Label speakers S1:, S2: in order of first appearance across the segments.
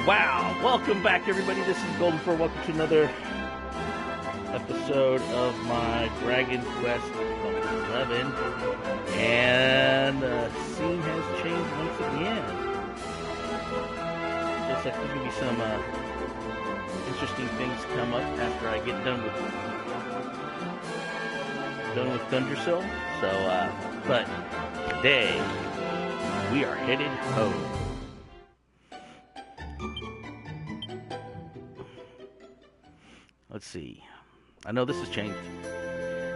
S1: Wow, welcome back everybody, this is Golden Fur. Welcome to another episode of my Dragon Quest 11. And the scene has changed once again. Looks like there's going to be some interesting things come up after I get done with Thundersill. So, but today we are headed home. Let's see. I know this has changed.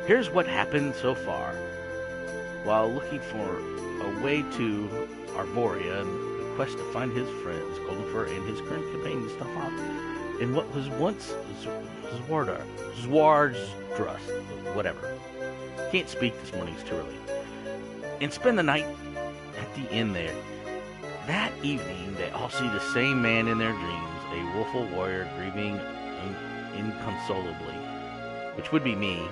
S1: Here's what happened so far. While looking for a way to Erdrea and the quest to find his friends, Golden Fur, and his current companion Stefan, in what was once Zwardrust, whatever. Can't speak this morning, it's too early. And spend the night at the inn there. That evening, they all see the same man in their dreams, a willful warrior grieving inconsolably, which would be me.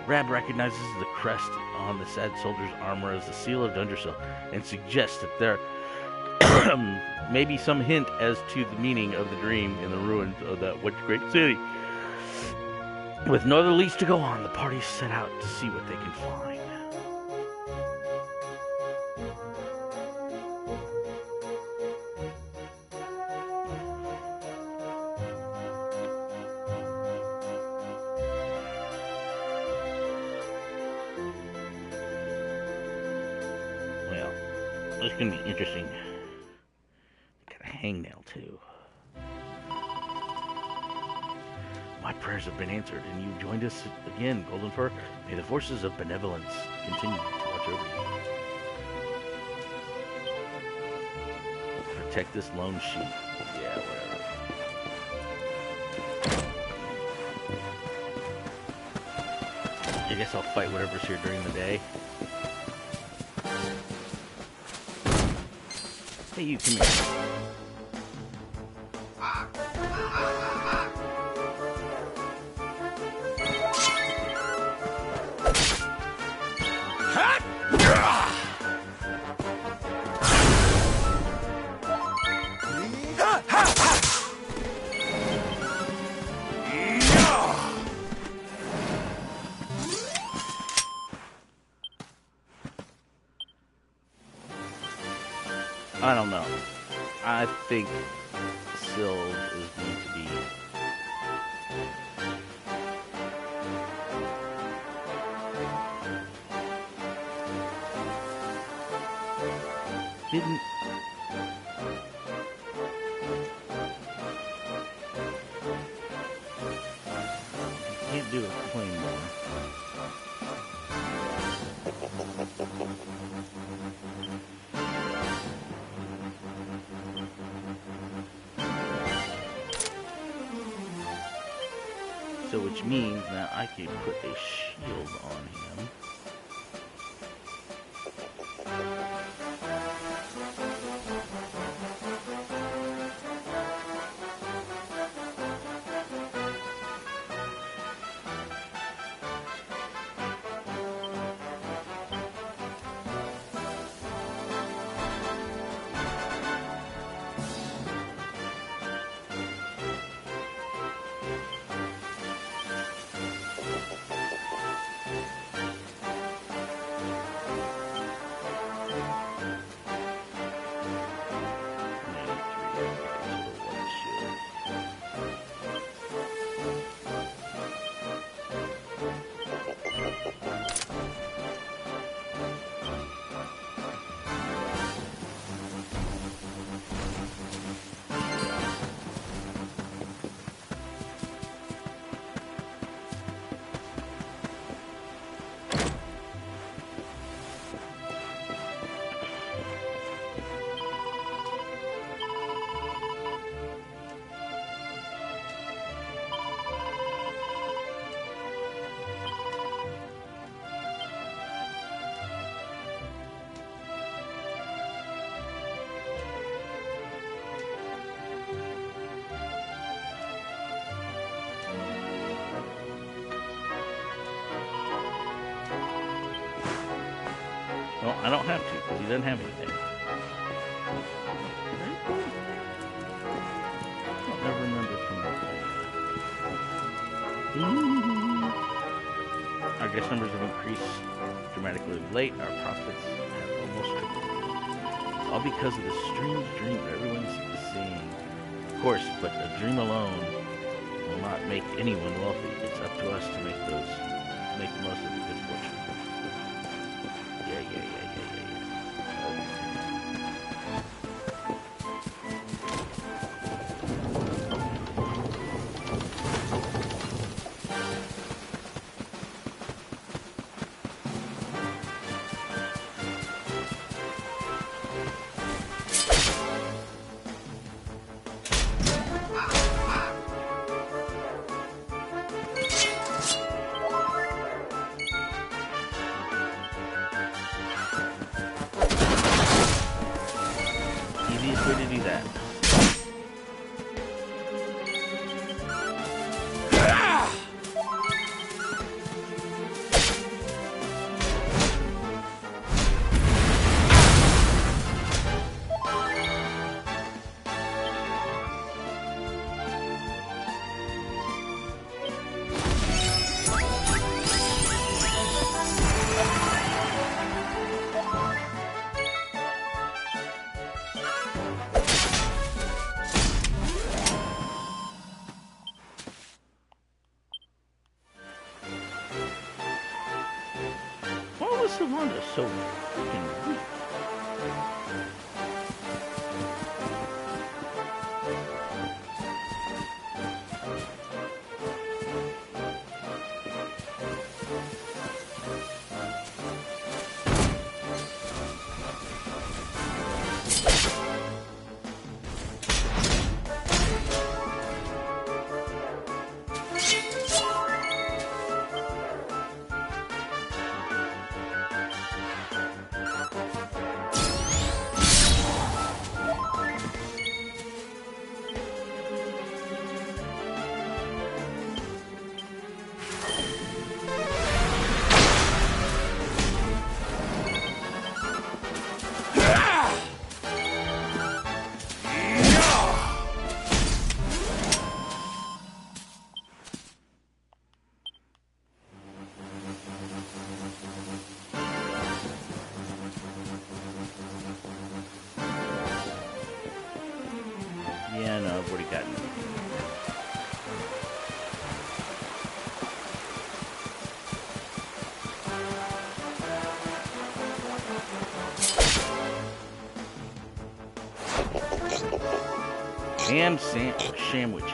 S1: Rab recognizes the crest on the sad soldier's armor as the seal of Thundersill and suggests that there may be some hint as to the meaning of the dream in the ruins of that once great city. With no other leads to go on, the party set out to see what they can find. This is going to be interesting. Got a hangnail too. My prayers have been answered, and you've joined us again, Golden Fur. May the forces of benevolence continue to watch over you. Protect this lone sheep. Yeah, whatever. I guess I'll fight whatever's here during the day. Hey, you, come here. I don't know. I think Syl is going to be... Didn't... Can't do a claim more. So which means now I can put a shield on him. Well, I don't have to, because he doesn't have anything. Our guest numbers have increased dramatically of late. Our profits have almost tripled. It's all because of the strange dream everyone's seeing. Of course, but a dream alone will not make anyone wealthy. It's up to us to make the most of the good fortune. Yeah. Easiest way to do that. Why was Savannah so freaking weak? Yeah, no, I've already gotten it. Ham sandwiches.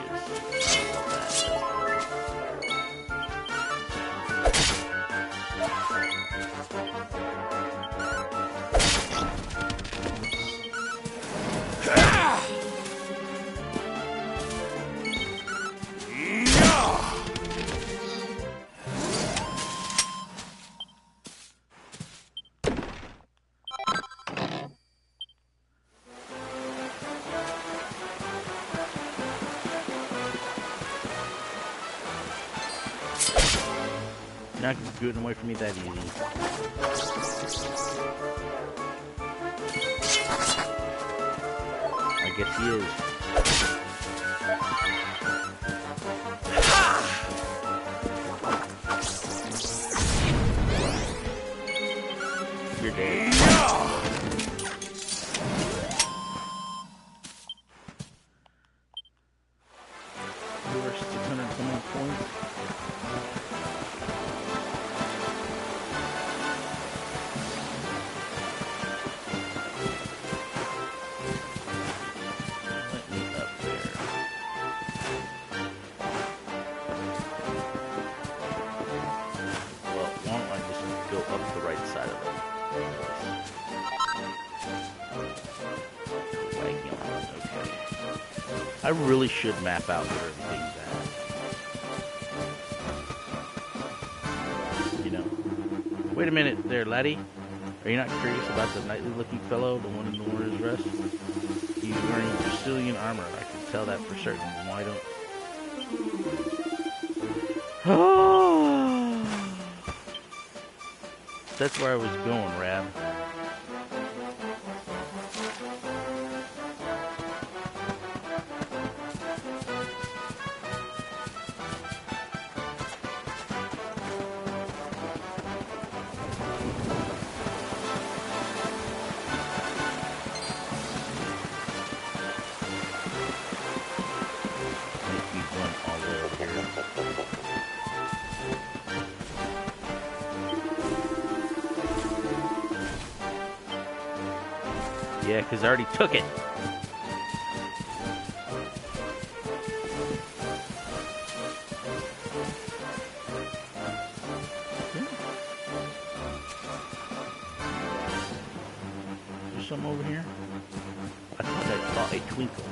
S1: Not getting away from me that easy. I guess he is. You're dead. You're 620 points. I really should map out where everything's at. You know. Wait a minute there, laddie. Are you not curious about the knightly-looking fellow, the one in the warrior's rest? He's wearing Brazilian armor. I can tell that for certain. Why don't... That's where I was going, Rab. Yeah, because I already took it. There's some over here. I thought I saw a twinkle.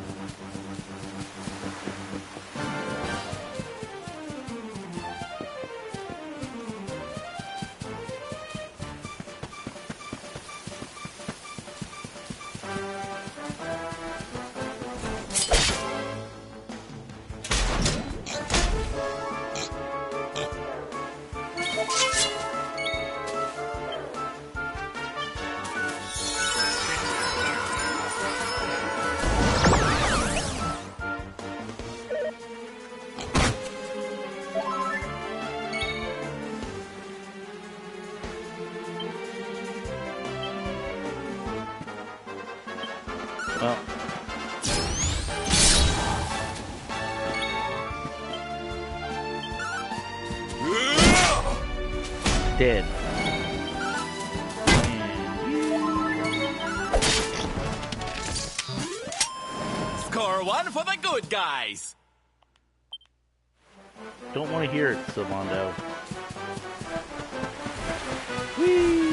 S1: Well, dead.
S2: Score one for the good guys.
S1: Don't want to hear it, Silvando. Whee!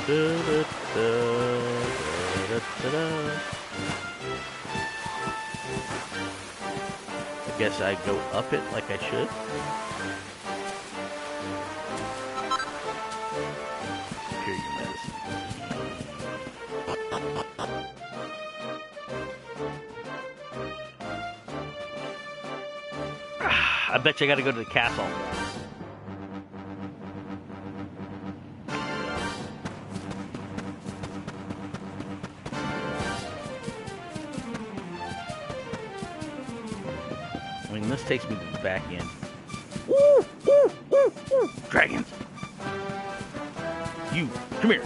S1: Da, da, da, da, da, da. I guess I go up it like I should. Here, your medicine. I bet you I gotta go to the castle. I mean, this takes me to the back end. Woo! Woo! Woo! Woo! Dragons! You, come here.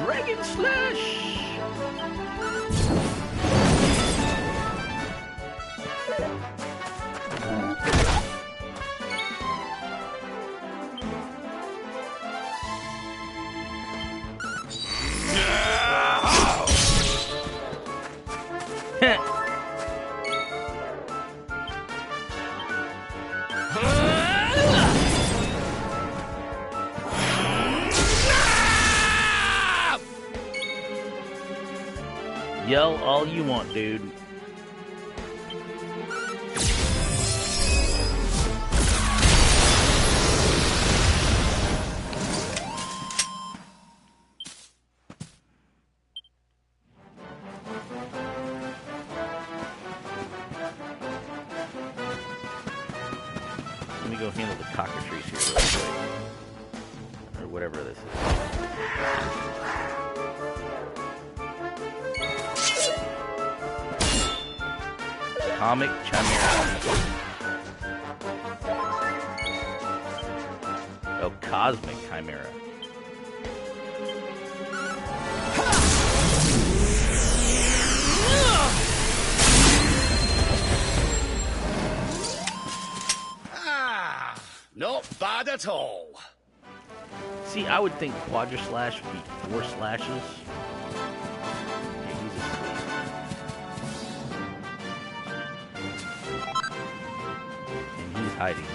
S1: Dragon Slash! Yell all you want, dude. Let me go handle the cockatrice here real quick. Or whatever this is. Comic Chimera. Oh, Cosmic Chimera.
S2: Not bad at all.
S1: See, I would think Quadra Slash would be 4 slashes. Yeah, he's asleep. And he's hiding.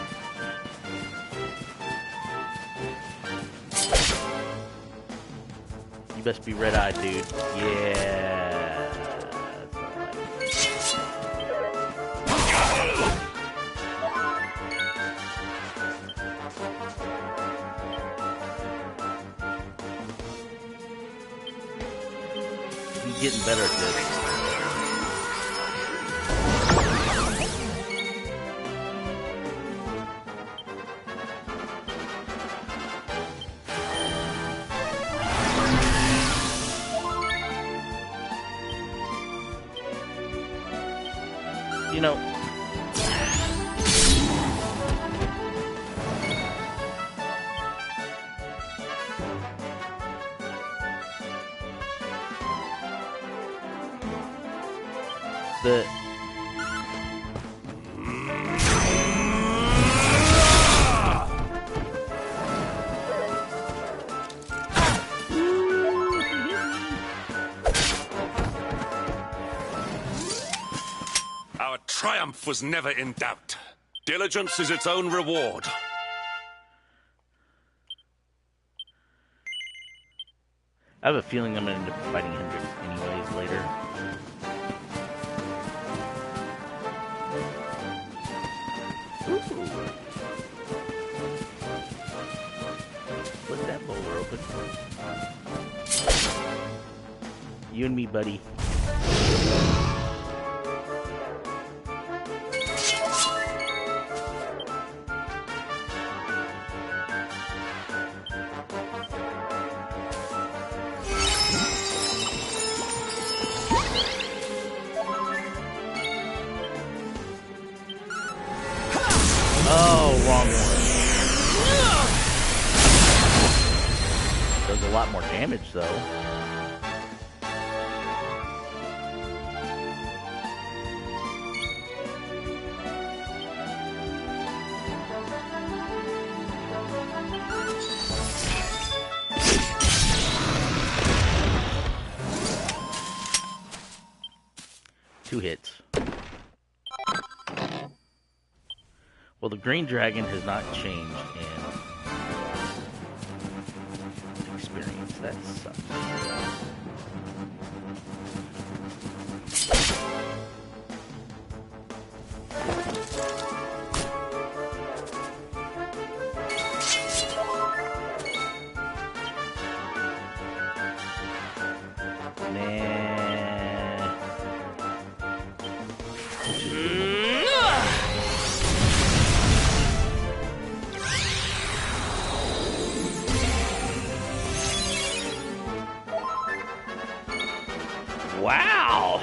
S1: You best be red-eyed, dude. Yeah. That's all right. getting better at this. You know, the
S3: Our triumph was never in doubt. Diligence is its own reward.
S1: I have a feeling I'm going to end up fighting Hendrix anyways later. Ooh. Split that boulder open. You and me, buddy. Oh, wrong one. Does a lot more damage, though. Two hits. Well, the green dragon has not changed in experience. That sucks. Wow!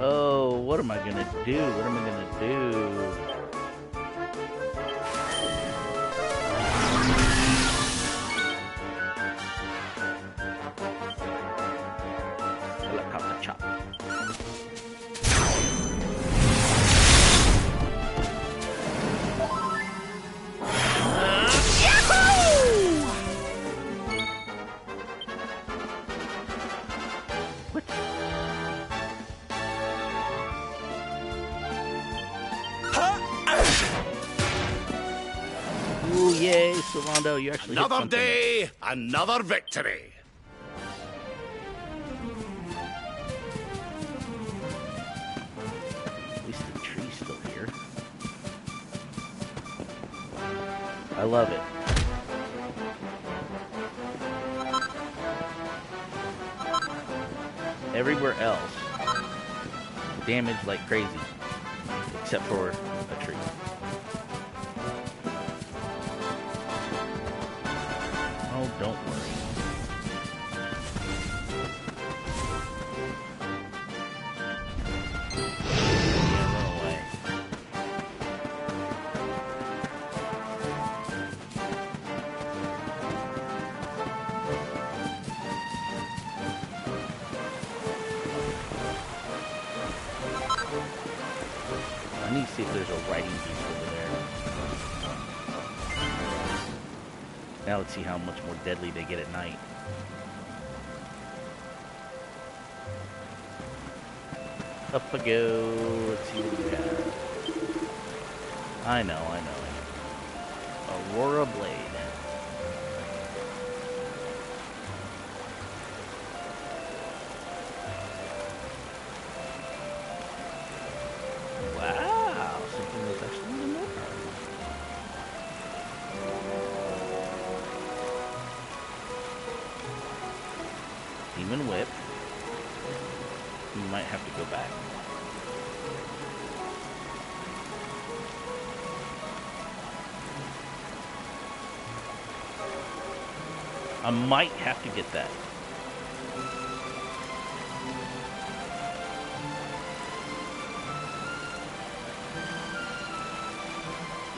S1: Oh, what am I gonna do? What am I gonna do? Helicopter chop. What? Ooh, yay, Solando, you actually hit
S3: Another
S1: something.
S3: day, another victory.
S1: At least the tree's still here. I love it. Everywhere else, damage like crazy, except for a tree. Oh, don't worry. Yeah, run away. I need to see if there's a writing piece over there. Now let's see how much more deadly they get at night. Up I go. Let's see what we got. I know. Aurora Blade. Wow, something that's actually even more powerful. Demon Whip. You might have to go back. I might have to get that.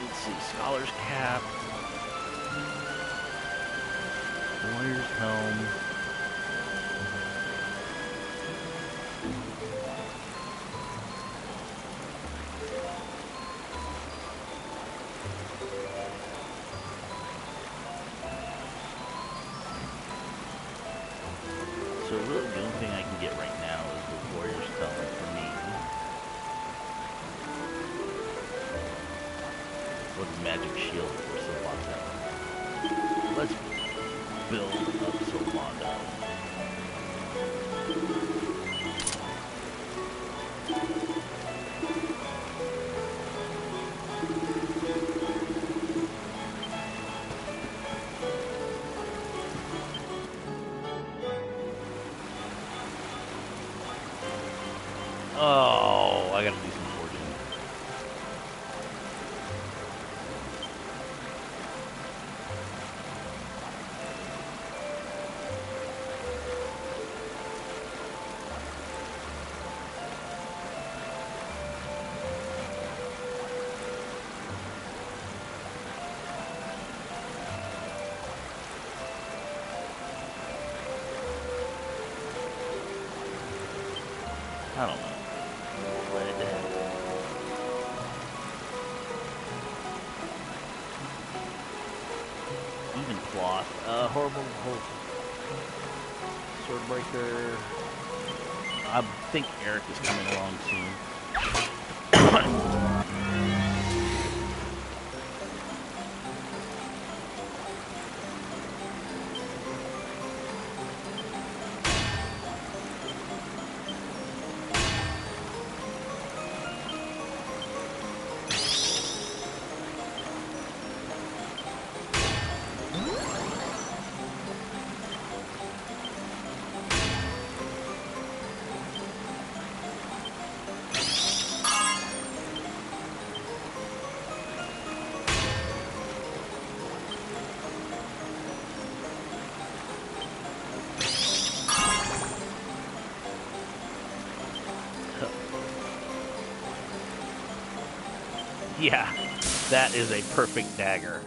S1: Let's see, Scholar's Cap, Warrior's Helm. So really the only thing I can get right now is the Warrior's Helm for me. Or the Magic Shield for Sylvando. Let's build up Sylvando. Oh, I gotta do some forging. I don't know. Even cloth. Horrible Swordbreaker. I think Eric is coming along soon. Yeah, that is a perfect dagger.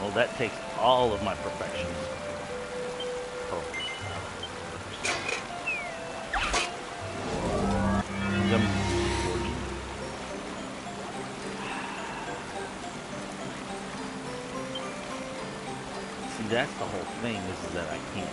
S1: Well, that takes all of my perfections. See, that's the whole thing, is that I can't.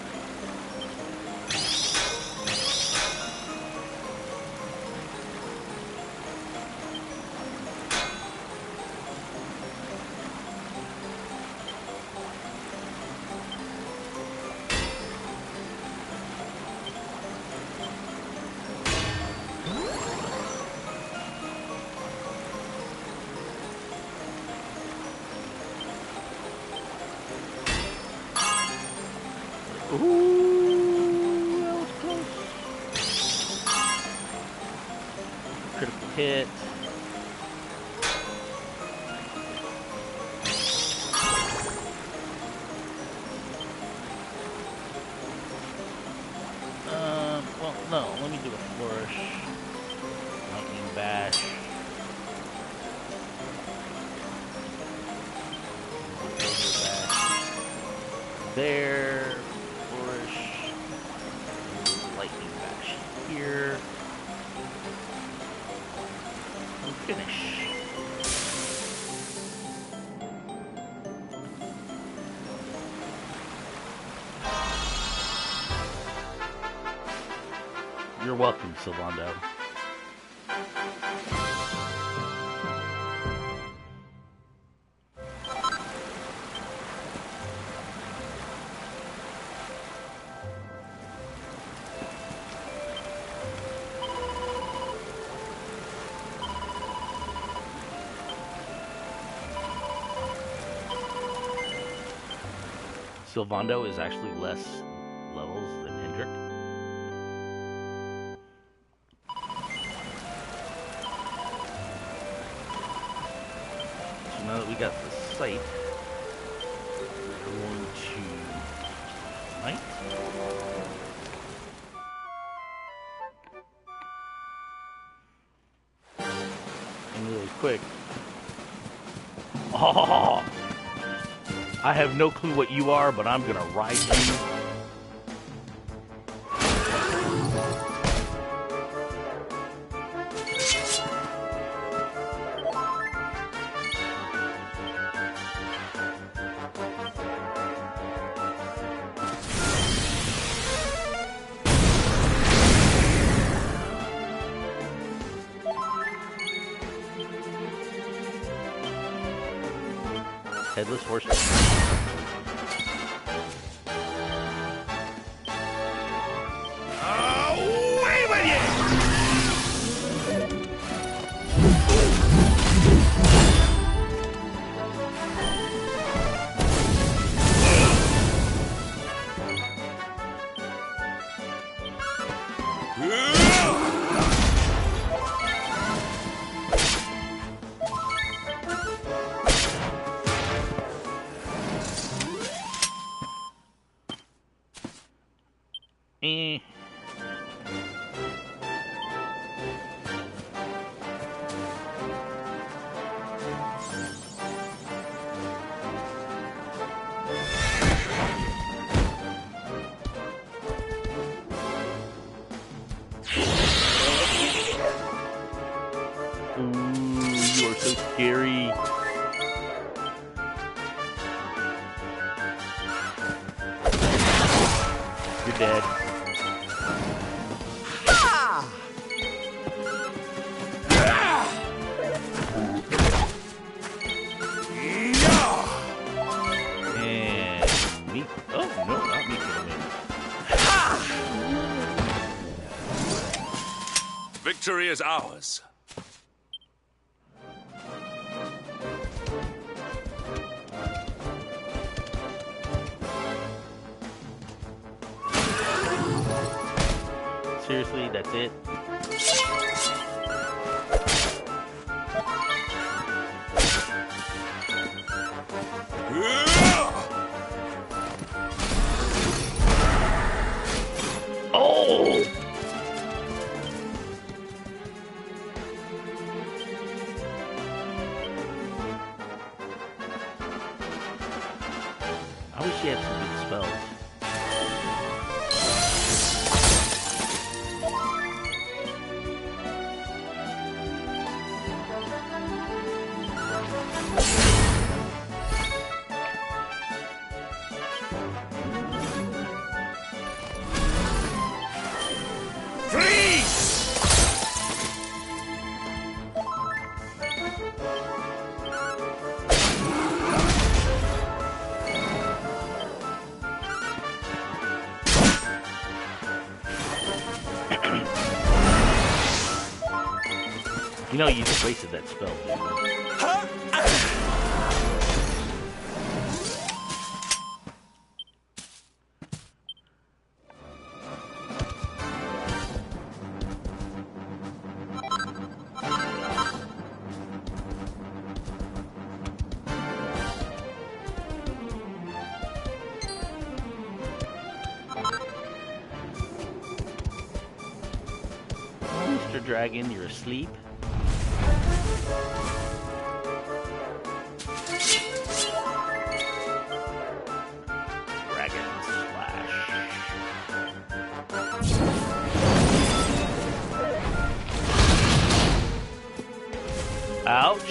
S1: Ooh, that was close. Critical hit. Well, no, let me do a flourish. Lightning bash. there. Flourish. Lightning bash here. And finish. You're welcome, Sylvando. Sylvando is actually less levels than Hendrik. So now that we got the site, we're going to light. And really quick. Oh! I have no clue what you are, but I'm gonna ride you. Headless horse.
S3: Away with you! Scary. You're dead. And me. Oh no, not me killing me. Victory is ours.
S1: Seriously, that's it? Oh! I wish she had some good spells. You know, you just wasted that spell, dude. Mr. Dragon, you're asleep. Ouch.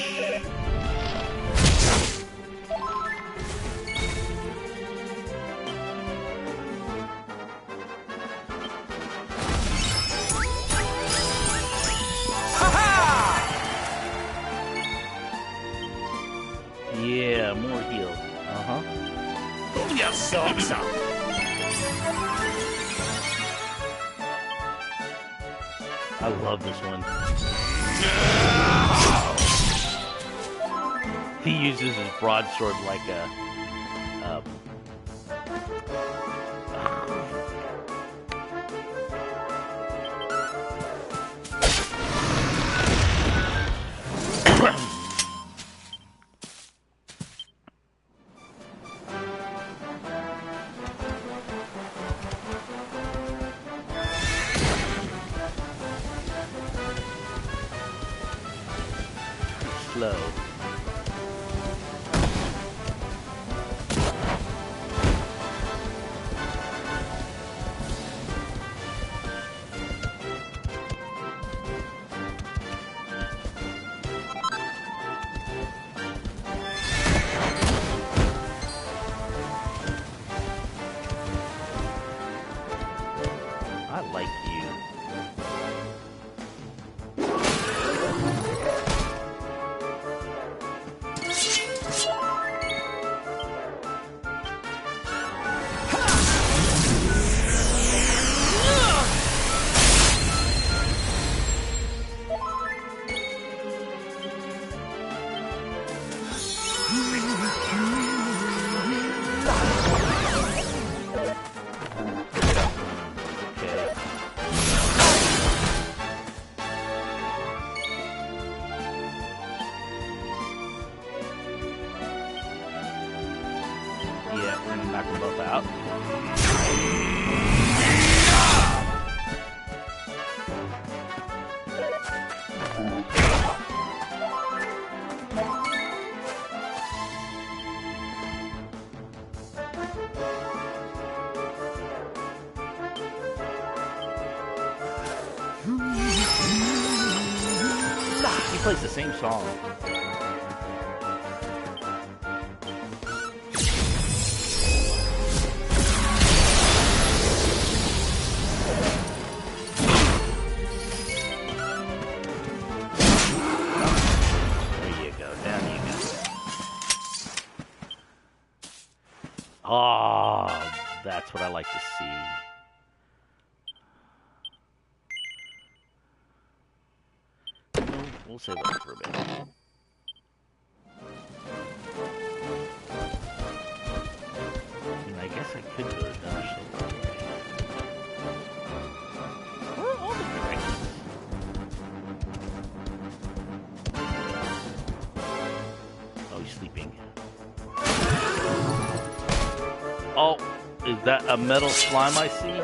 S1: Yeah, more heal. Uh-huh.
S2: Pull your socks up.
S1: I love this one. He uses his broadsword like a... slow. I like you. Yeah, we're gonna knock them both out. He plays the same song. Oh, that's what I like to see. We'll save that for a bit. I guess I could go to Dutch. Where are all the dragons? Oh, he's sleeping. Oh, is that a metal slime I see?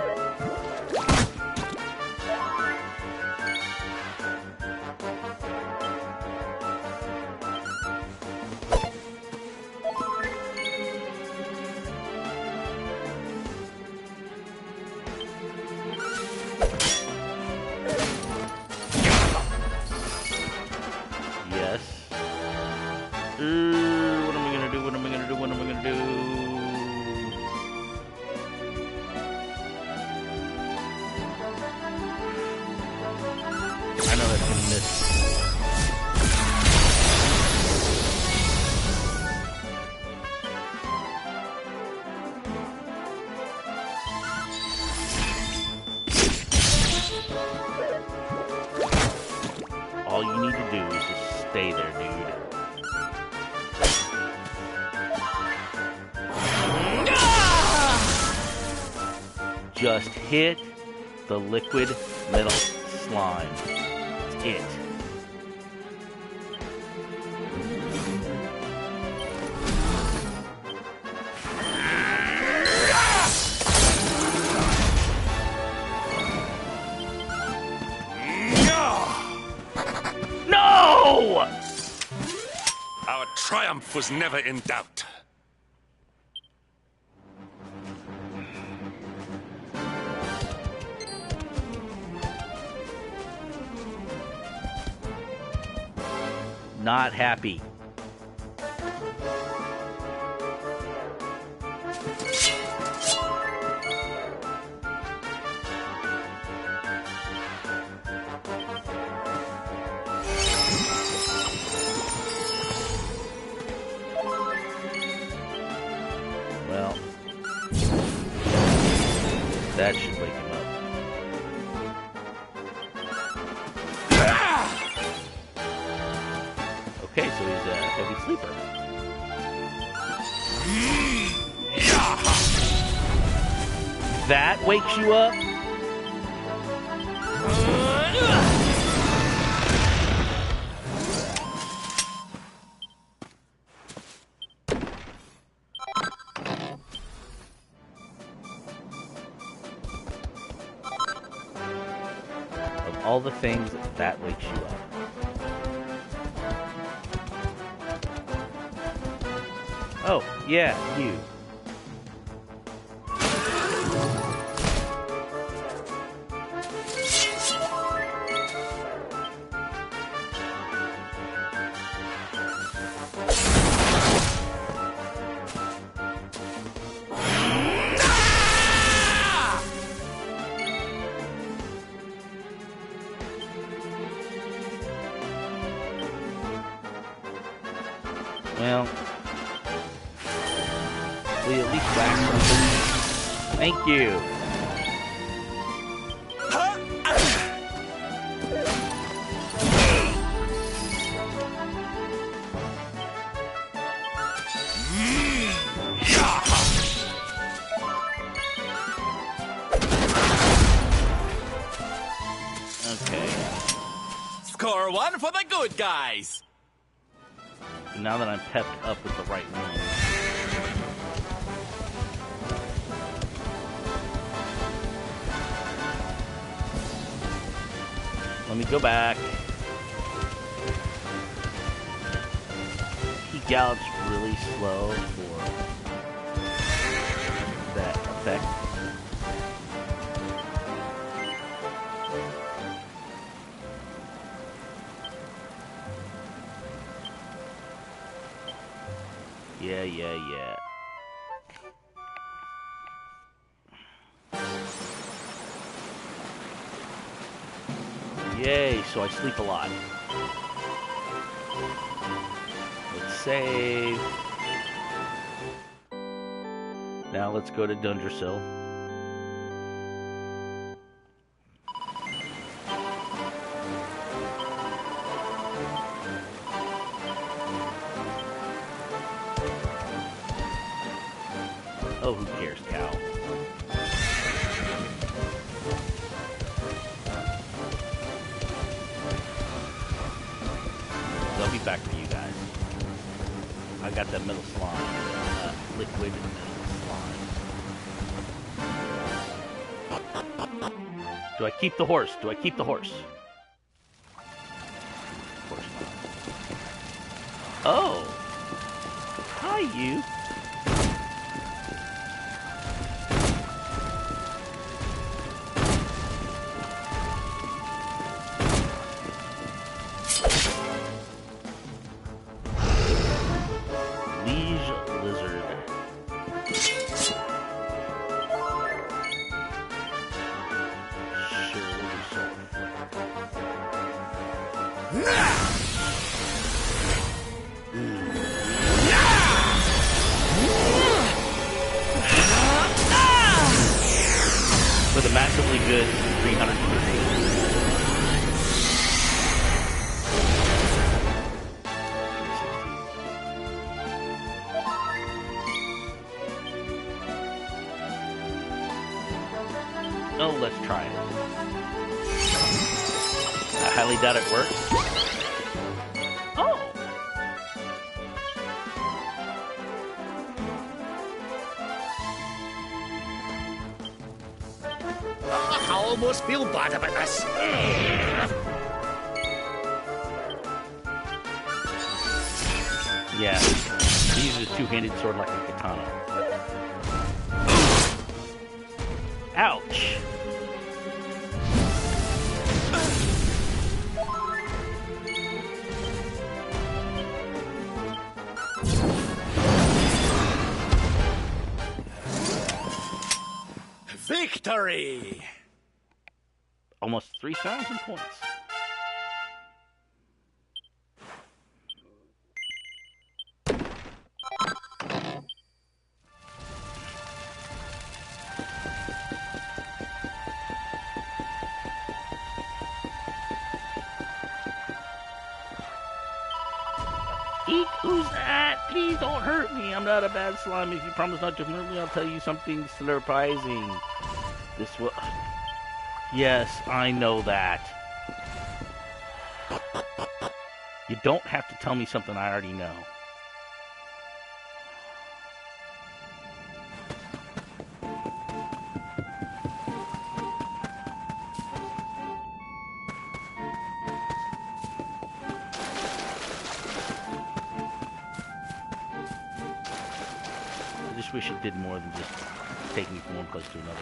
S1: Yes. What am I gonna do? What am I gonna do? What am I gonna do? I know that's gonna miss. All you need to do is just stay there, dude. Just hit the liquid metal slime. That's it. No!
S3: Our triumph was never in doubt.
S1: not happy. Well, that should wake him up. Okay, so he's a heavy sleeper. That wakes you up? Of all the things, that wakes you up. Oh, yeah, you. Well, will you at least whack something? Thank you. Okay.
S2: Score one for the good guys.
S1: Now that I'm pepped up with the right one. Let me go back. He gallops really slow for that effect. Yeah. Yay, so I sleep a lot. Let's save. Now let's go to Dundersill. Oh, who cares, cow? I'll be back for you guys. I got that metal slime. Liquid metal slime. Do I keep the horse? Of course not. Oh! Hi, you! With a massively good 350. Oh, let's try it. I highly doubt it works. Oh!
S4: I almost feel bad about this.
S1: Yeah, he uses a two-handed sword like a katana. Ouch!
S4: Victory!
S1: Almost 3,000 points. Eek, who's that? Please don't hurt me. I'm not a bad slime. If you promise not to hurt me, I'll tell you something surprising. This will... Yes, I know that. You don't have to tell me something I already know. I just wish it did more than just take me from one place to another.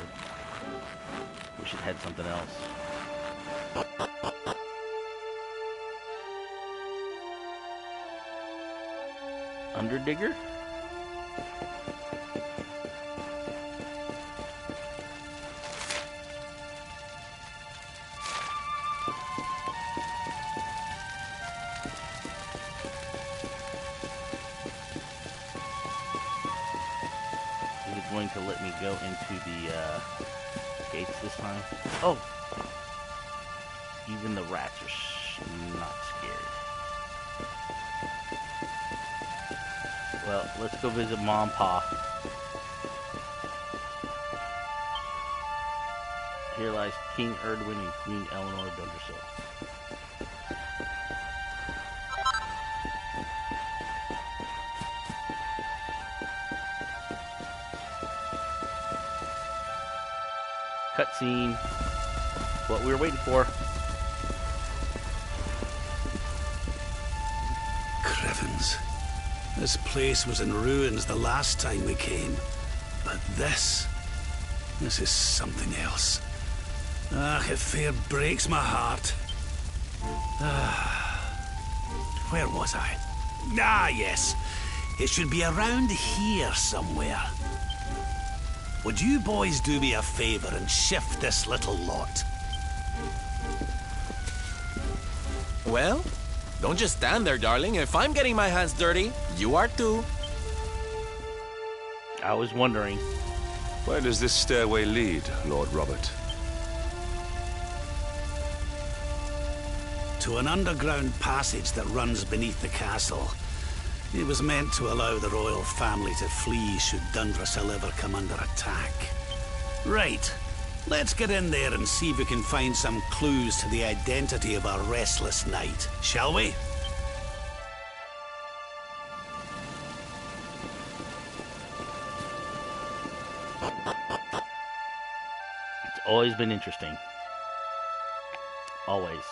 S1: Wish it had something else. Underdigger? Is it going to let me go into the gates this time? Oh! Even the rats are not scared. Well, let's go visit Mom and Pa. Here lies King Erdwin and Queen Eleanor of Dundersill. Cutscene. What we were waiting for.
S4: Crivens. This place was in ruins the last time we came. But this is something else. Ah, it fair breaks my heart. Where was I? Ah, yes. It should be around here somewhere. Would you boys do me a favor and shift this little lot?
S2: Well, don't just stand there, darling. If I'm getting my hands dirty, you are too.
S1: I was wondering.
S3: Where does this stairway lead, Lord Robert?
S4: To an underground passage that runs beneath the castle. It was meant to allow the royal family to flee should Dundersill ever come under attack. Right. Let's get in there and see if we can find some clues to the identity of our restless knight, shall we?
S1: It's always been interesting. Always.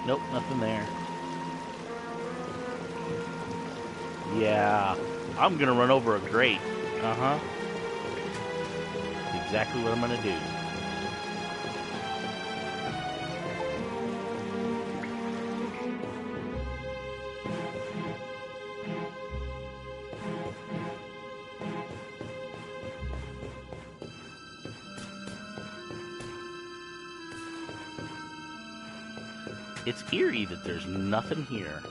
S1: Nope, nothing there. Yeah, I'm gonna run over a grate. Uh-huh. Exactly what I'm gonna do. It's eerie that there's nothing here.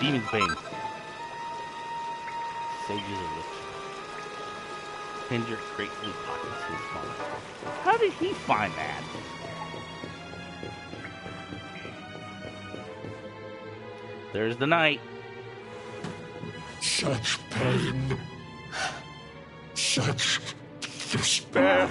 S1: Demon's Bane. Sages of Witch. Hendrik gratefully pockets his phone. How did he find that? There's the knight.
S5: Such pain. Such despair.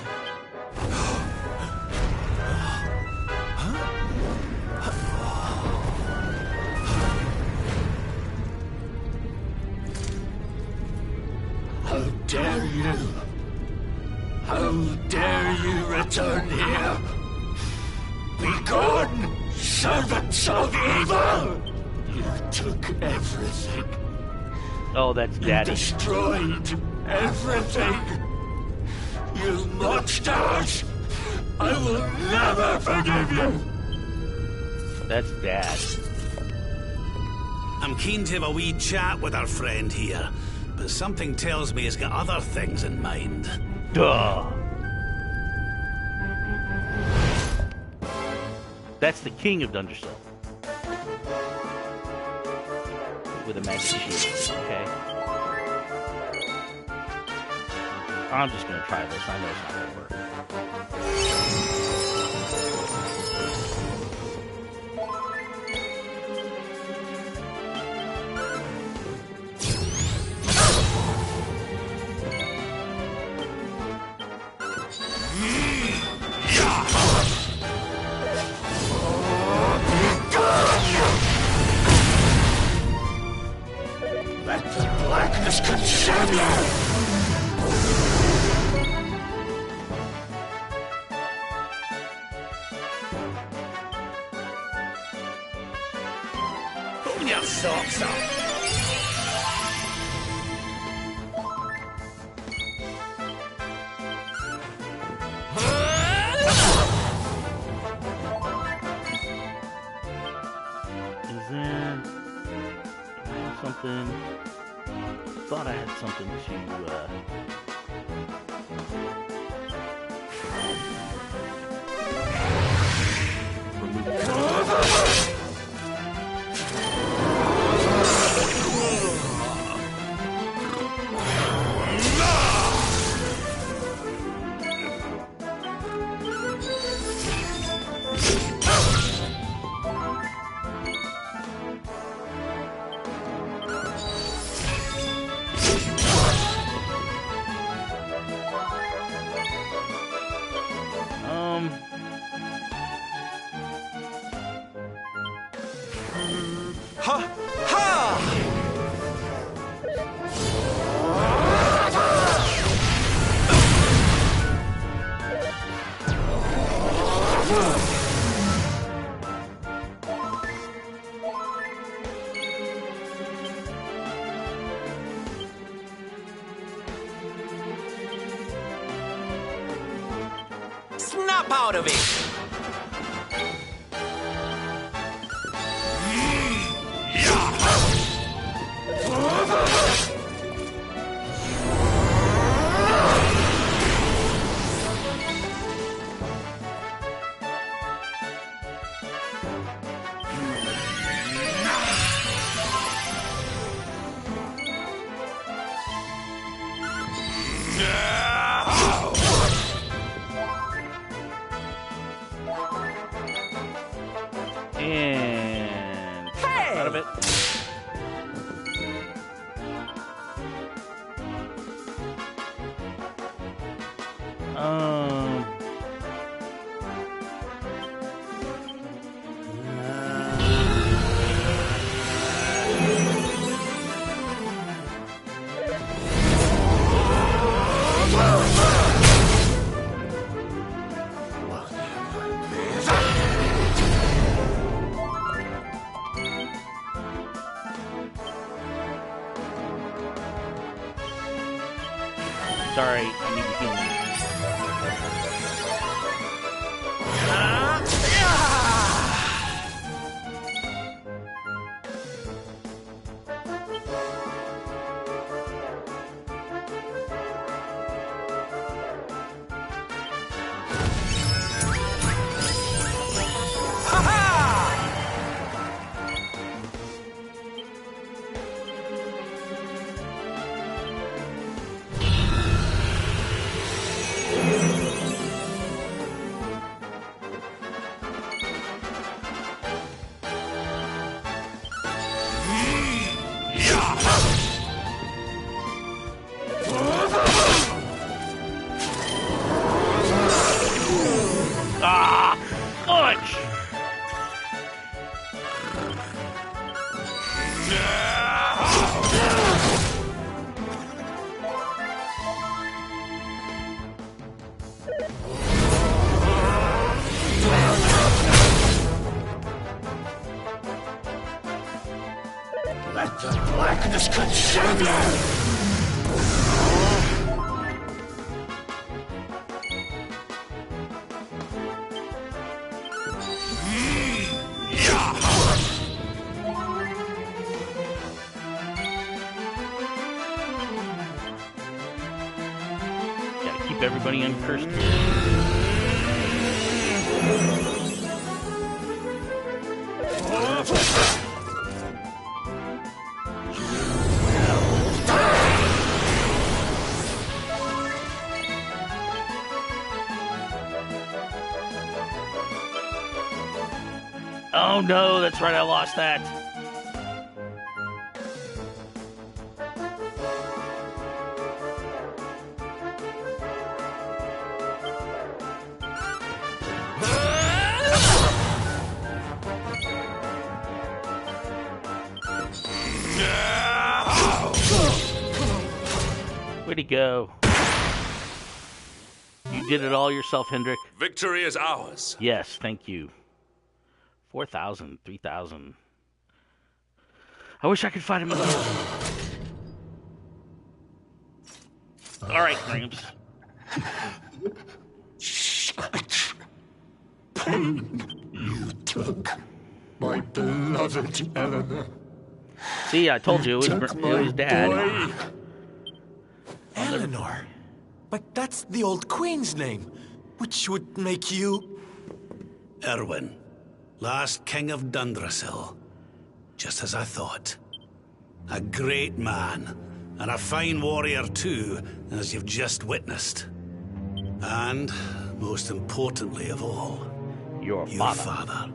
S5: dare you? How dare you return here? Begone, servants of evil! You took everything.
S1: Oh, that's
S5: You
S1: Daddy.
S5: destroyed everything. You monsters! I will never forgive you!
S1: That's Dad.
S4: I'm keen to have a wee chat with our friend here, but something tells me he's got other things in mind.
S1: Duh. That's the king of Dungersell. With a magic shield, okay? I'm just gonna try this. I know it's not gonna work.
S5: Let the blackness consume you!
S4: Pull your socks up!
S1: Is there something? Thought I had something to.
S2: Ha! Ha! Snap out of it!
S1: And out of it. Sorry, I need to heal me. Gotta keep everybody uncursed here. Oh no, that's right, I lost that. Way to go. You did it all yourself, Hendrik.
S3: Victory is ours.
S1: Yes, thank you. 4,000, 3,000. I wish I could find him again. All right, Gramps.
S5: Such pain you took, my beloved Eleanor.
S1: See, I told you it was Dad.
S5: Boy.
S2: Eleanor. But that's the old queen's name, which would make you...
S4: Erwin, last king of Dundrasil. Just as I thought. A great man, and a fine warrior too, as you've just witnessed. And, most importantly of all,
S1: Your
S4: father.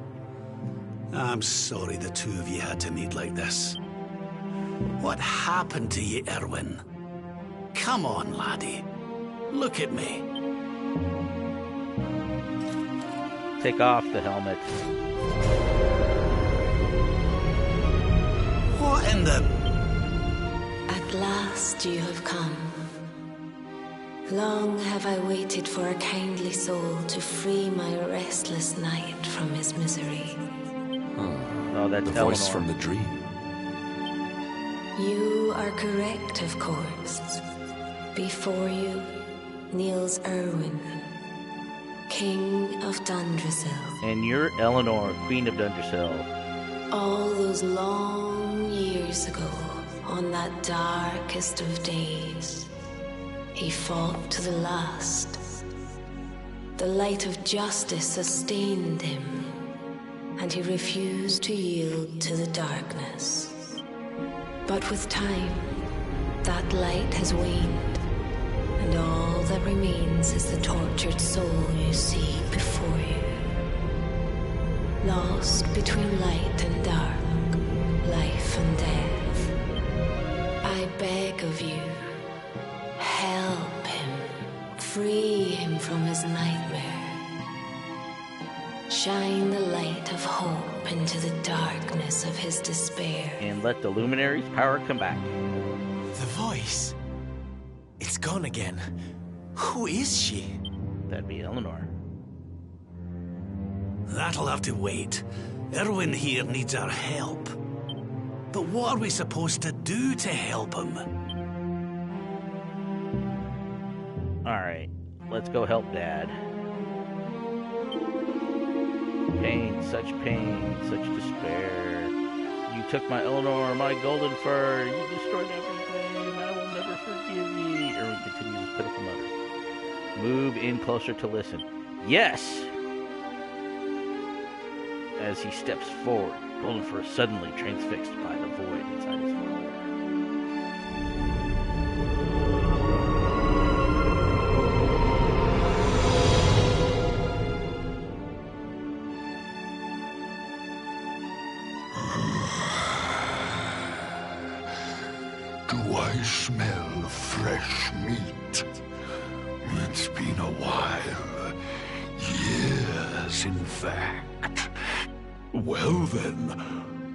S4: I'm sorry the two of you had to meet like this. What happened to you, Erwin? Come on, laddie. Look at me.
S1: Take off the helmet.
S4: What in the...
S6: At last you have come. Long have I waited for a kindly soul to free my restless knight from his misery.
S1: Oh, that's
S2: The voice from the dream.
S6: You are correct, of course. Before you kneels Erwin, King of Dundrasil.
S1: And you're Eleanor, Queen of Dundrasil.
S6: All those long years ago, on that darkest of days, he fought to the last. The light of justice sustained him, and he refused to yield to the darkness. But with time, that light has waned, and all that remains is the tortured soul you see before you. Lost between light and dark, life and death. I beg of you, help him, free him from his nightmare. Shine the light of hope into the darkness of his despair.
S1: And let the luminary's power come back.
S2: The voice. It's gone again. Who is she?
S1: That'd be Eleanor.
S4: That'll have to wait. Erwin here needs our help. But what are we supposed to do to help him?
S1: Alright, let's go help Dad. Pain, such despair. You took my Eleanor, my golden fur. You destroyed everything. I will never forgive ye. Erwin continues his pitiful mother. Move in closer to listen. Yes! As he steps forward, golden fur is suddenly transfixed by the void inside his heart.
S5: Do I smell fresh meat? It's been a while. Years, in fact. Well then,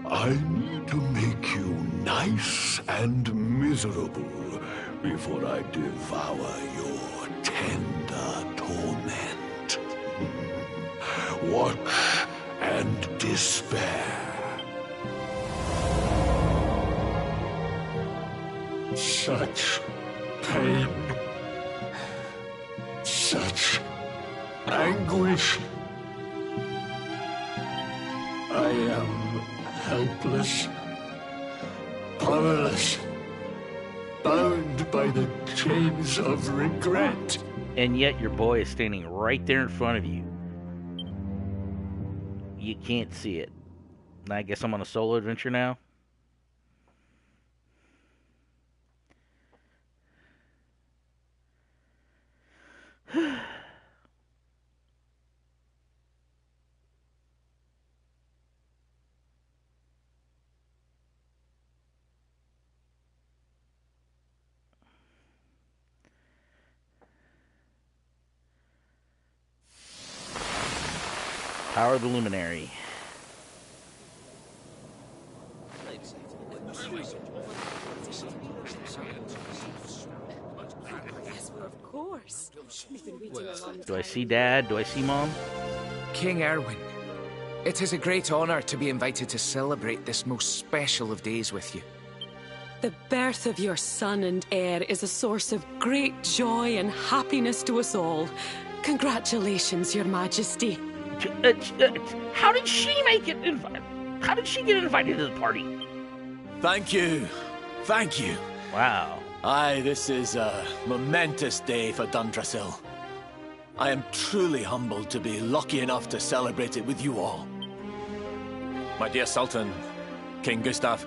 S5: I need to make you nice and miserable before I devour your tender torment. Watch and despair. such anguish. I am helpless, powerless, bound by the chains of regret.
S1: And yet your boy is standing right there in front of you. You can't see it. I guess I'm on a solo adventure now. Power of the Luminary.
S7: Of course. We've been waiting a long time.
S1: Do I see Dad? Do I see Mom?
S8: King Erwin, it is a great honor to be invited to celebrate this most special of days with you.
S7: The birth of your son and heir is a source of great joy and happiness to us all. Congratulations, Your Majesty.
S1: How did she make it? How did she get invited to the party?
S2: Thank you. Thank you.
S1: Wow.
S2: Aye, this is a momentous day for Dundrasil. I am truly humbled to be lucky enough to celebrate it with you all. My dear Sultan, King Gustav,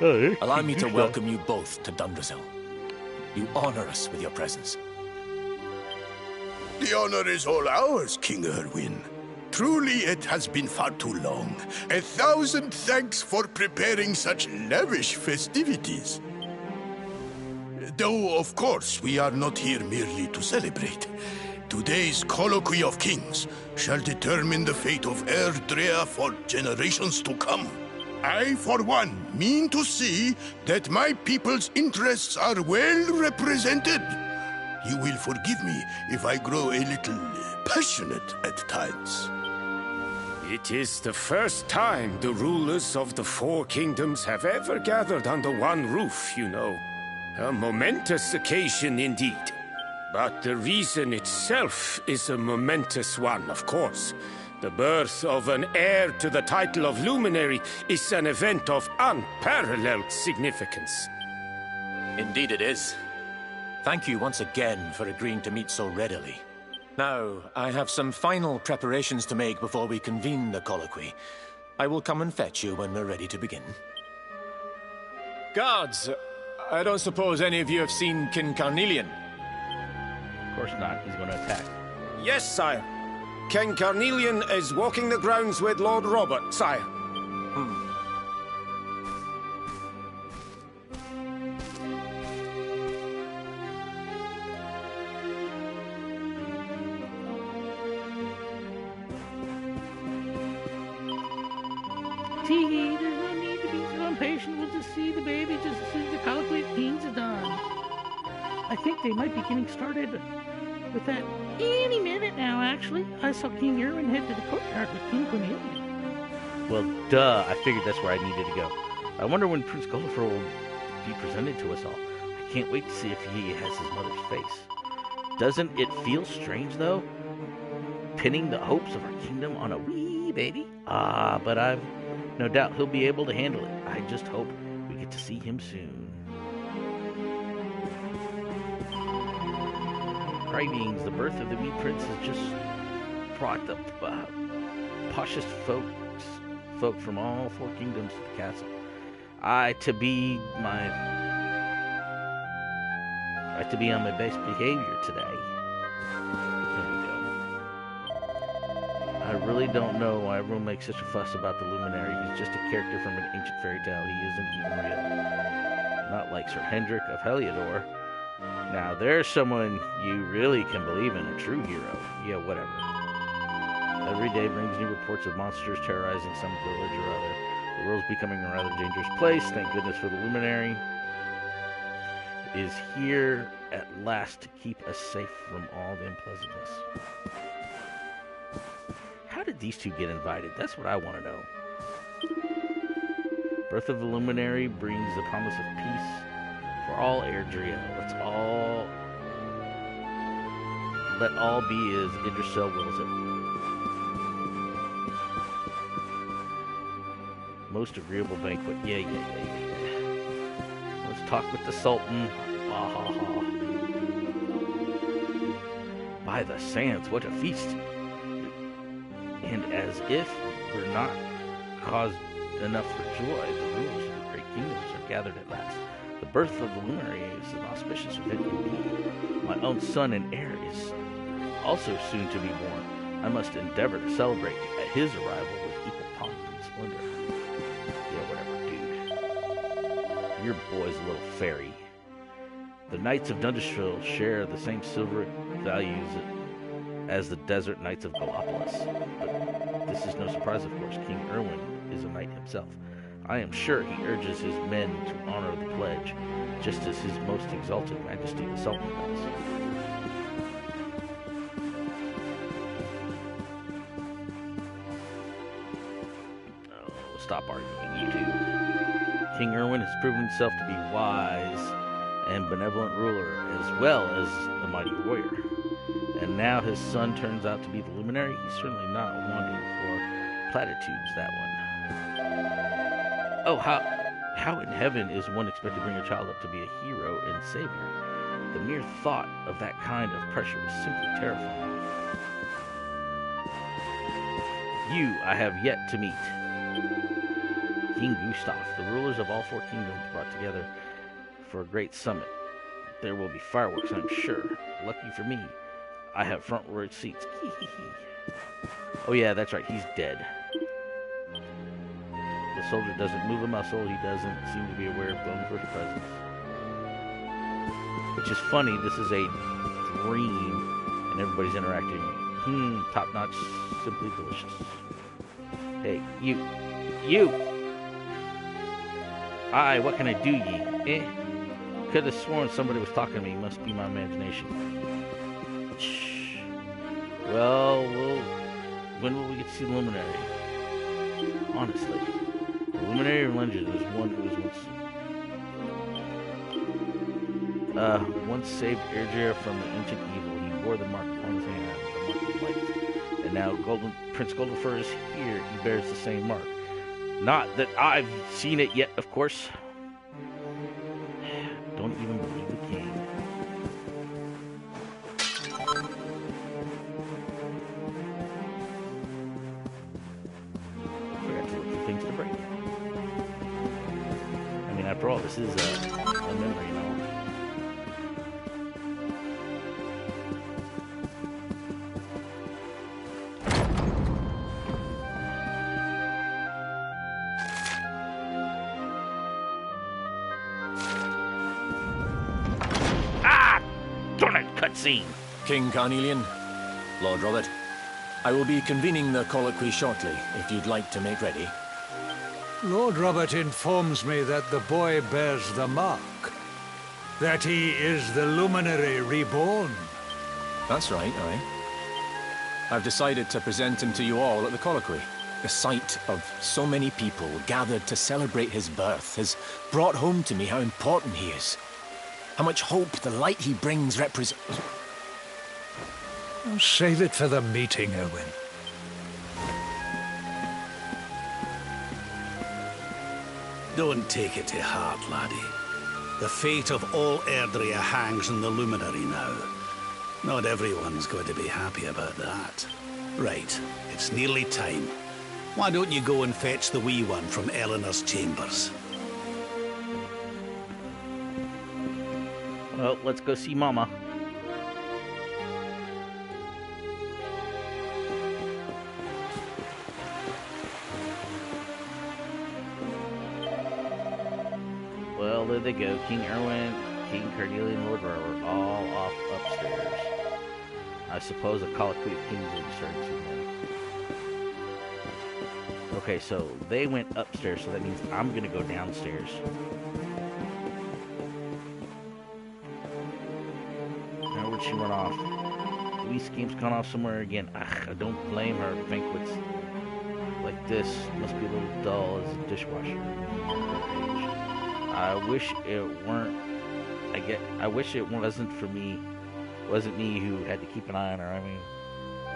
S2: allow me to welcome you both to Dundrasil. You honor us with your presence.
S9: The honor is all ours, King Erwin. Truly, it has been far too long. 1,000 thanks for preparing such lavish festivities. Though, of course, we are not here merely to celebrate. Today's colloquy of kings shall determine the fate of Erdrea for generations to come. I, for one, mean to see that my people's interests are well represented. You will forgive me if I grow a little passionate at times.
S10: It is the first time the rulers of the Four Kingdoms have ever gathered under one roof, you know. A momentous occasion indeed. But the reason itself is a momentous one, of course. The birth of an heir to the title of Luminary is an event of unparalleled significance.
S2: Indeed it is. Thank you once again for agreeing to meet so readily. Now, I have some final preparations to make before we convene the colloquy. I will come and fetch you when we're ready to begin. Guards, I don't suppose any of you have seen King Carnelian?
S1: Of course not. He's going to attack.
S10: Yes, sire. King Carnelian is walking the grounds with Lord Robert, sire.
S1: Tee, there's no need to be so impatient. We'll just see the baby just as soon as the colloquy of kings is done. I think they might be getting started with that any minute now, actually. I saw King Erwin head to the courtyard with King Cornelius. Well, duh. I figured that's where I needed to go. I wonder when Prince Gulliver will be presented to us all. I can't wait to see if he has his mother's face. Doesn't it feel strange, though? Pinning the hopes of our kingdom on a wee baby? But I've no doubt he'll be able to handle it. I just hope we get to see him soon. Cravings, the birth of the wee prince has just brought the poshest folk from all four kingdoms to the castle. To be on my best behavior today. There we go. I really don't know why everyone makes such a fuss about the Luminary. He's just a character from an ancient fairy tale. He isn't even real. Not like Sir Hendrik of Heliodor. Now, there's someone you really can believe in, a true hero. Yeah, whatever. Every day brings new reports of monsters terrorizing some village or other. The world's becoming a rather dangerous place. Thank goodness for the Luminary is here at last to keep us safe from all the unpleasantness. How did these two get invited? That's what I want to know. Birth of the Luminary brings the promise of peace for all Erdrea. let all be as Yggdrasil wills it. Most agreeable banquet. Yeah. Let's talk with the Sultan. By the sands, what a feast! And as if we're not caused enough for joy, the rulers of the great kingdoms are gathered at last. The birth of the luminary is an auspicious event indeed. My own son and heir is also soon to be born. I must endeavor to celebrate at his arrival with equal pomp and splendor. Yeah, whatever, dude. Your boy's a little fairy. The Knights of Dundershfield share the same silver values as the desert Knights of Gallopolis. But this is no surprise, of course. King Erwin is a knight himself. I am sure he urges his men to honor the pledge, just as his most exalted majesty the Sultan does. Oh, stop arguing, you two. King Erwin has proven himself to be wise and benevolent ruler, as well as a mighty warrior. And now his son turns out to be the luminary. He's certainly not wanting for platitudes, that one. Oh, how in heaven is one expected to bring a child up to be a hero and savior? The mere thought of that kind of pressure is simply terrifying. You I have yet to meet. King Gustav, the rulers of all 4 kingdoms brought together for a great summit. There will be fireworks, I'm sure. Lucky for me, I have front row seats. Oh yeah, that's right, he's dead. The soldier doesn't move a muscle. He doesn't seem to be aware of Bonefort's presence. Which is funny, this is a dream, and everybody's interacting. Top notch, simply delicious. Hey, you! Aye, what can I do, ye? Could have sworn somebody was talking to me. Must be my imagination. Shh. Well, when will we get to see the luminary? Honestly. The luminary of legend is one who was once saved Erdrea from an ancient evil. He wore the mark upon his hand, the mark of light. And now Prince Goldenfur is here. He bears the same mark. Not that I've seen it yet, of course. Don't even believe the king. Forgot to look for things to break. I mean, after all, this is a memory and all. Cutscene.
S2: King Carnelian, Lord Robert, I will be convening the colloquy shortly, if you'd like to make ready.
S11: Lord Robert informs me that the boy bears the mark. That he is the luminary reborn.
S2: That's right, aye. I've decided to present him to you all at the colloquy. The sight of so many people gathered to celebrate his birth has brought home to me how important he is. How much hope the light he brings represents.
S11: Oh, save it for the meeting, Erwin.
S4: Don't take it to heart, laddie. The fate of all Erdrea hangs in the luminary now. Not everyone's going to be happy about that. Right, it's nearly time. Why don't you go and fetch the wee one from Eleanor's chambers?
S1: Well, let's go see Mama. Well, there they go. King Erwin, King Carnelian, Lord Robert, all off upstairs. I suppose a colloquy of kings will be starting soon. Okay, so they went upstairs, so that means I'm gonna go downstairs. Now where'd she run off? Louise scheme's gone off somewhere again. Ugh, I don't blame her. Banquets like this must be a little dull as a dishwasher. I wish it weren't. I wish it wasn't for me. wasn't me who had to keep an eye on her. I mean,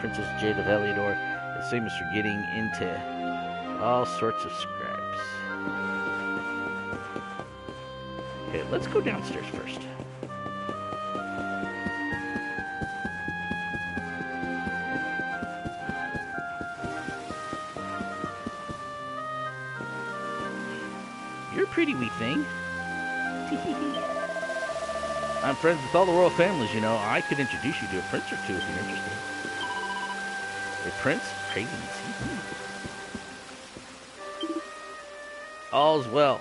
S1: Princess Jade of Heliodor is famous for getting into all sorts of scraps. Okay, let's go downstairs first. You're a pretty wee thing. I'm friends with all the royal families, you know. I could introduce you to a prince or two if you're interested. A prince? Crazy. All's well.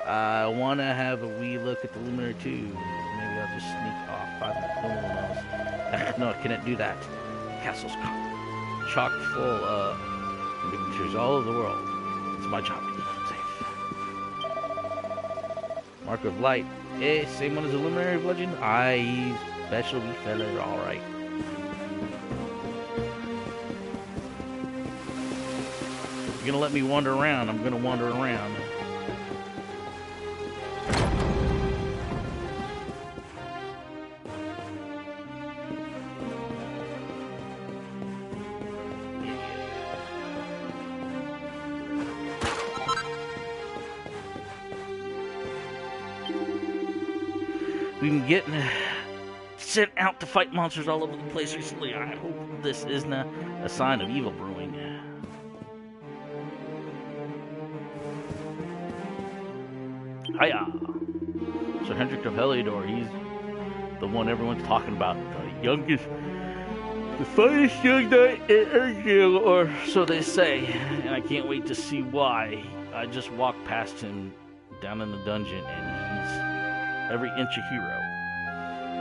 S1: I want to have a wee look at the luminary too. Maybe I'll just sneak off. No one knows. No, I cannot do that. The castle's chock full of dignitaries all over the world. It's my job to keep them safe. Mark of light. Eh, same one as the luminary of legend? Aye, special wee fella, alright. You're gonna let me wander around, I'm gonna wander around. We've been getting sent out to fight monsters all over the place recently. I hope this isn't a sign of evil brewing. Hiya! Sir Hendrik of Heliodor, he's the one everyone's talking about. The youngest, the finest young knight in Erdrea, or so they say. And I can't wait to see why. I just walked past him down in the dungeon, and he's every inch a hero.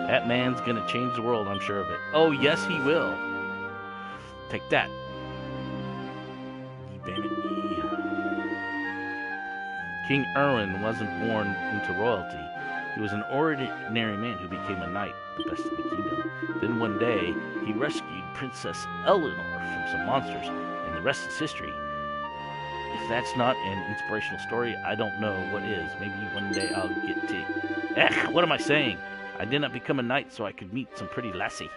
S1: That man's gonna change the world, I'm sure of it. Oh, yes, he will. Take that. Ye bandit, ye. King Erwin wasn't born into royalty. He was an ordinary man who became a knight, the best in the kingdom. Then one day, he rescued Princess Eleanor from some monsters, and the rest is history. If that's not an inspirational story, I don't know what is. Maybe one day I'll get to... what am I saying? I did not become a knight so I could meet some pretty lassie.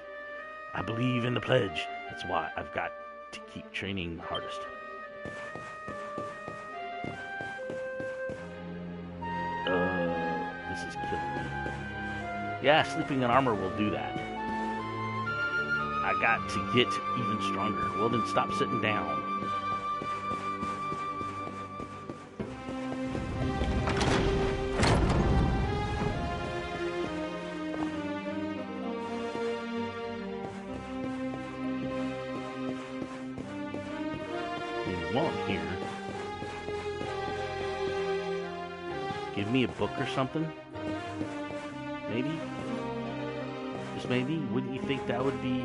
S1: I believe in the pledge. That's why I've got to keep training the hardest. This is killing me. Yeah, sleeping in armor will do that. I got to get even stronger. Well, then stop sitting down. Here. Give me a book or something? Maybe? Just maybe? Wouldn't you think that would be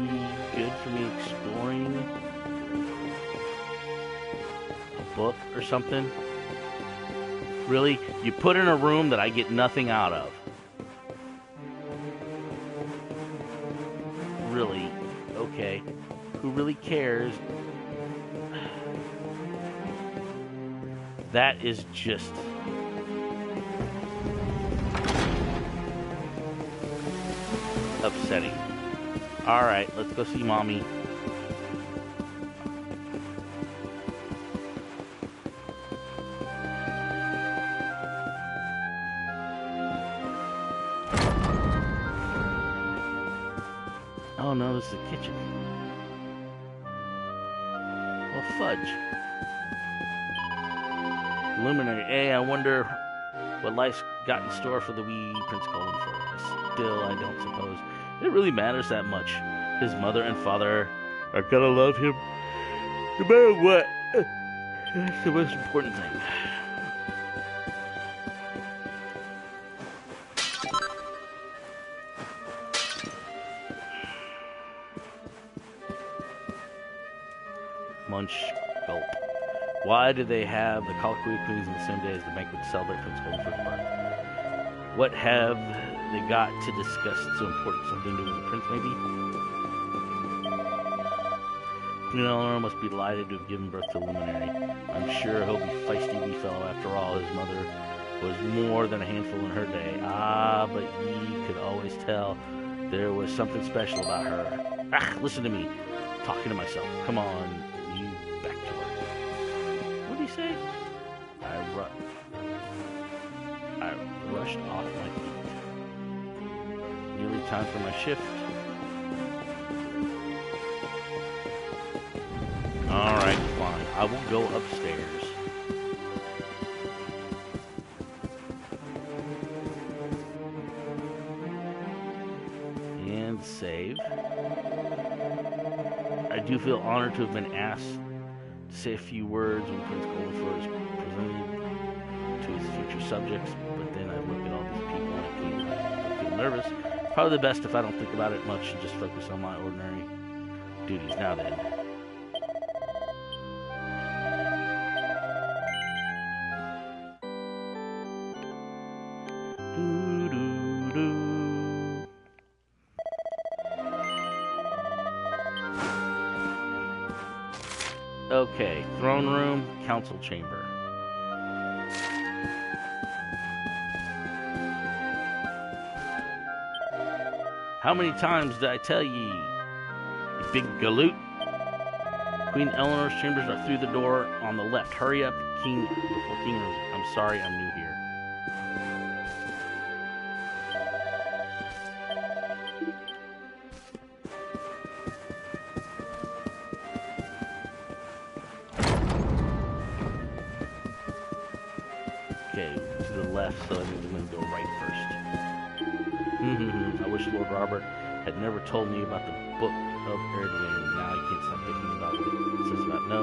S1: good for me exploring? A book or something? Really? You put in a room that I get nothing out of. Really? Okay. Who really cares? That is just upsetting. Alright, let's go see Mommy. Oh no, this is the kitchen. Well, fudge. Luminary. Hey, I wonder what life's got in store for the wee Prince Golden for us. Still, I don't suppose it really matters that much. His mother and father are gonna love him no matter what. That's the most important thing. Munch, gulp. Why do they have the colloquy of queens on the same day as the banquet to celebrate Prince Golden's birth? What have they got to discuss so important? Something to do with the prince, maybe? Queen Eleanor must be delighted to have given birth to a luminary. I'm sure he'll be feisty wee fellow after all. His mother was more than a handful in her day. Ah, but ye could always tell there was something special about her. Ah, listen to me, talking to myself. Come on, you back to work. What did he say? I rushed off my feet. Nearly time for my shift. Alright, fine. I will go upstairs. And save. I do feel honored to have been asked to say a few words when Prince Goldenfur is presented to his future subjects, but then I look at all these people and I feel nervous. Probably the best if I don't think about it much and just focus on my ordinary duties. Now then. Okay, throne room, council chamber. How many times did I tell ye, you big galoot? Queen Eleanor's chambers are through the door on the left. Hurry up, King, before King Rose. I'm sorry, I'm new here. Okay, to the left, so I'm going to go right first. I wish Lord Robert had never told me about the book of Erdrea. Now I can't stop thinking about what it says about. No,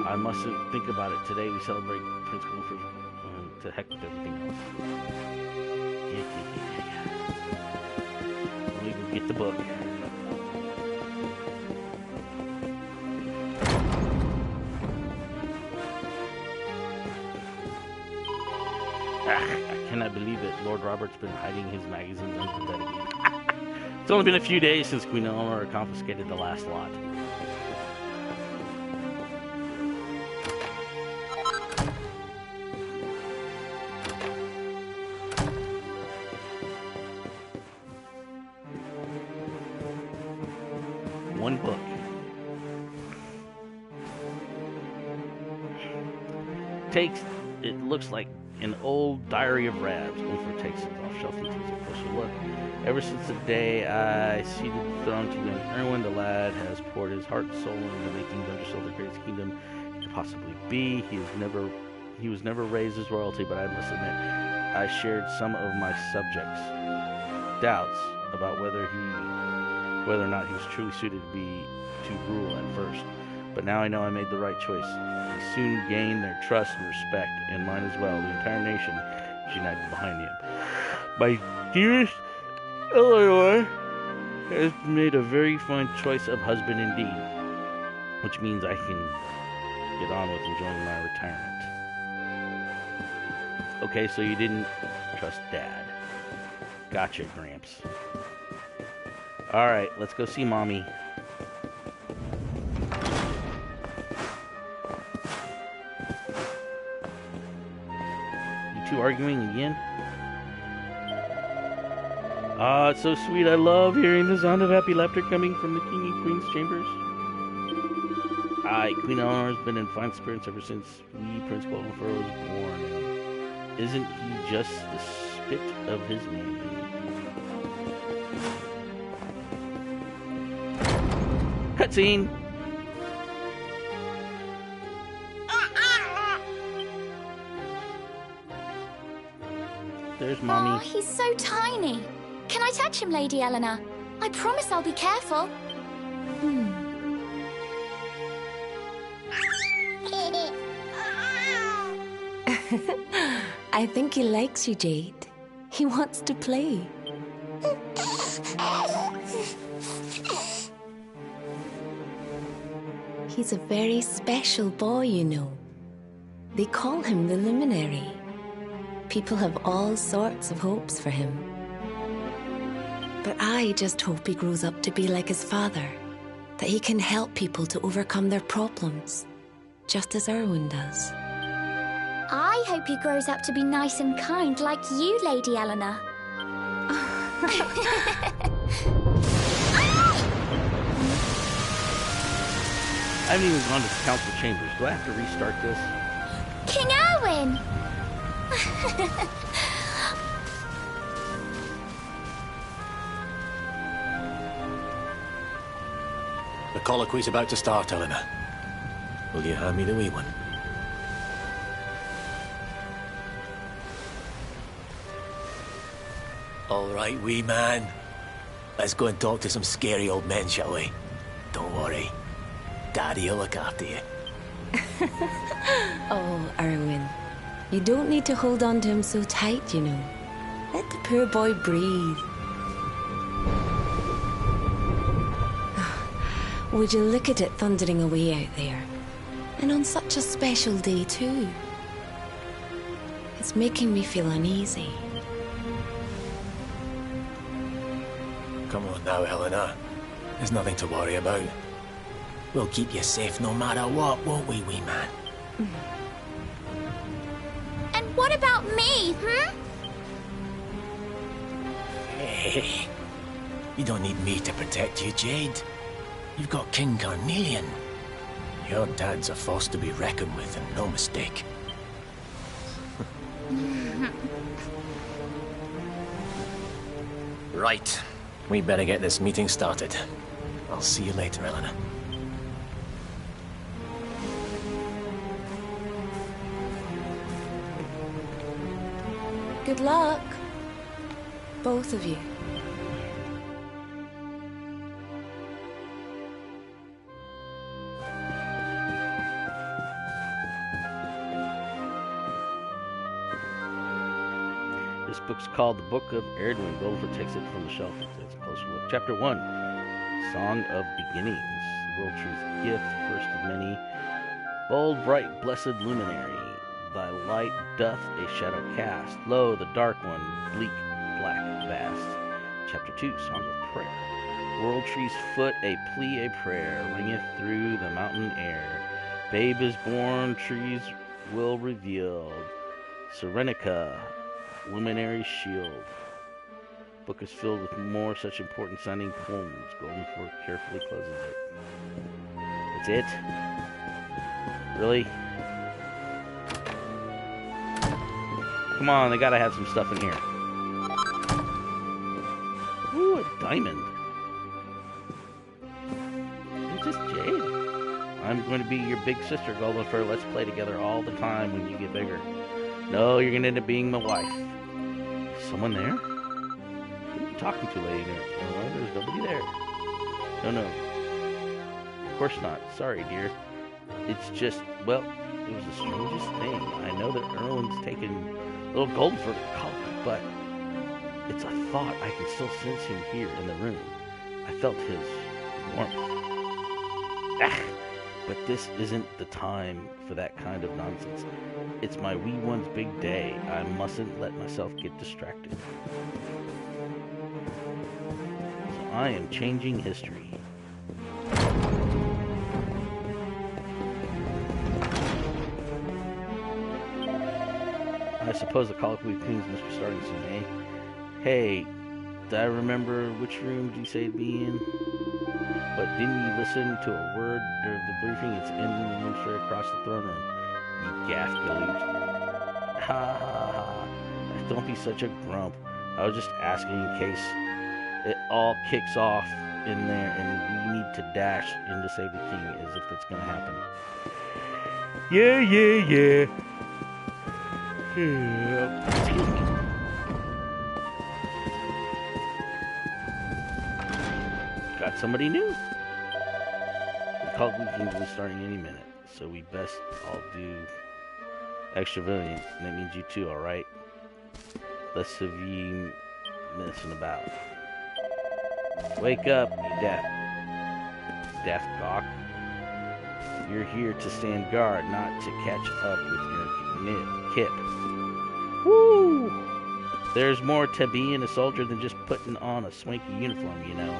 S1: I mustn't think about it. Today we celebrate Prince Goldenfur. To heck with everything else. Yeah. Let me go get the book. I cannot believe it. Lord Robert's been hiding his magazines under the bed again. It's only been a few days since Queen Eleanor confiscated the last lot. One book. It looks like an old diary of Rabs. Goldenfur takes it off shelf and takes a closer look. Ever since the day I ceded the throne to young Erwin, the lad has poured his heart and soul into making Dungersell the greatest kingdom it could possibly be. He was never raised as royalty, but I must admit, I shared some of my subjects' doubts about whether or not he was truly suited to rule at first. But now I know I made the right choice. He soon gained their trust and respect, and mine as well. The entire nation is united behind him. My dearest Eleanor has made a very fine choice of husband indeed, which means I can get on with enjoying my retirement. Okay, so you didn't trust Dad. Gotcha, Gramps. Alright, let's go see Mommy. You two arguing again? Ah, it's so sweet. I love hearing the sound of happy laughter coming from the King and Queen's chambers. Aye, Queen Eleanor has been in fine spirits ever since Prince Goldenfur was born. And isn't he just the spit of his name? Cutscene! There's Mommy.
S12: Oh, he's so tiny. Can I touch him, Lady Eleanor? I promise I'll be careful.
S6: I think he likes you, Jade. He wants to play. He's a very special boy, you know. They call him the Luminary. People have all sorts of hopes for him. But I just hope he grows up to be like his father, that he can help people to overcome their problems, just as Erwin does.
S12: I hope he grows up to be nice and kind like you, Lady Eleanor.
S1: I haven't even gone to the council chambers. Do I have to restart this?
S12: King Erwin!
S2: The colloquy's about to start, Eleanor. Will you hand me the wee one? All right, wee man. Let's go and talk to some scary old men, shall we? Don't worry. Daddy'll look after you.
S6: Oh, Erwin. You don't need to hold on to him so tight, you know. Let the poor boy breathe. Would you look at it thundering away out there? And on such a special day, too. It's making me feel uneasy.
S2: Come on now, Eleanor. There's nothing to worry about. We'll keep you safe no matter what, won't we, wee man?
S12: And what about me,
S2: Hey, you don't need me to protect you, Jade. You've got King Carnelian. Your dad's a force to be reckoned with, and no mistake. Right. We better get this meeting started. I'll see you later, Eleanor.
S6: Good luck. Both of you.
S1: This book's called The Book of Erdrea. Golfer takes it from the shelf and takes a closer look. Chapter 1, Song of Beginnings. The world truth gift, first of many. Bold, bright, blessed luminary, thy light doth a shadow cast. Lo, the dark one, bleak, black, vast. Chapter 2, Song of Prayer. World tree's foot, a plea, a prayer, ringeth through the mountain air. Babe is born, trees will reveal. Serenica, luminary shield. Book is filled with more such important sounding poems. Golden Fork carefully closes it. That's it? Really? Come on, they gotta have some stuff in here. Ooh, a diamond. It's just jade. I'm going to be your big sister, Golden Fur. Let's play together all the time when you get bigger. No, you're going to end up being my wife. Is someone there? Who are you talking to, lady? No, there's nobody there. No. Of course not. Sorry, dear. It's just, well, it was the strangest thing. I know that Erwin's taken little Golden Fur to college, but it's a thought. I can still sense him here in the room. I felt his warmth. But this isn't the time for that kind of nonsense. It's my wee one's big day. I mustn't let myself get distracted. So I am changing history. I suppose the colloquy of kings must be starting soon, eh? Hey, do I remember which room did you say to be in? But didn't you listen to a word of the briefing? It's in the room straight across the throne room. You gaff galoot. Ha ha ha. Don't be such a grump. I was just asking in case it all kicks off in there and we need to dash in to save the king, as if that's gonna happen. Yeah. Excuse me. Got somebody new. The cult weekend will be starting any minute, so we best all do extra voting. That means you too, alright? Less of you messing about. Wake up, you daft gawk. You're here to stand guard, not to catch up with your kip. Woo! There's more to being a soldier than just putting on a swanky uniform, you know.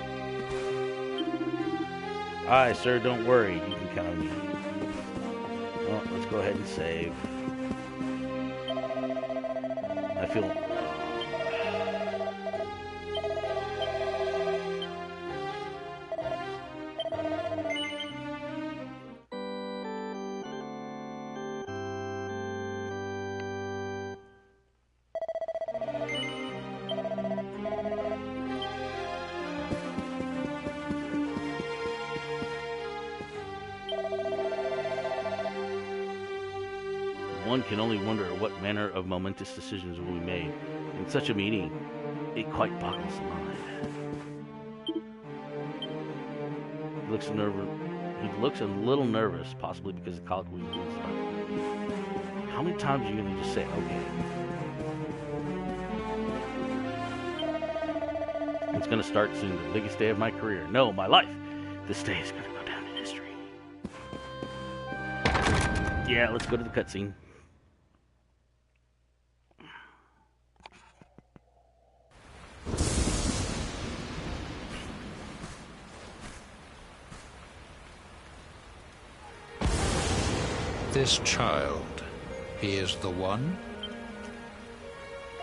S1: Aye, sir, don't worry. You can count on me. Well, let's go ahead and save. I feel... One can only wonder what manner of momentous decisions will be made. In such a meeting, it quite boggles the mind. He looks nervous. He looks a little nervous, possibly because the colloquy was started. How many times are you going to just say, okay? It's going to start soon, the biggest day of my career. No, my life. This day is going to go down in history. Yeah, let's go to the cutscene.
S11: This child, he is the one?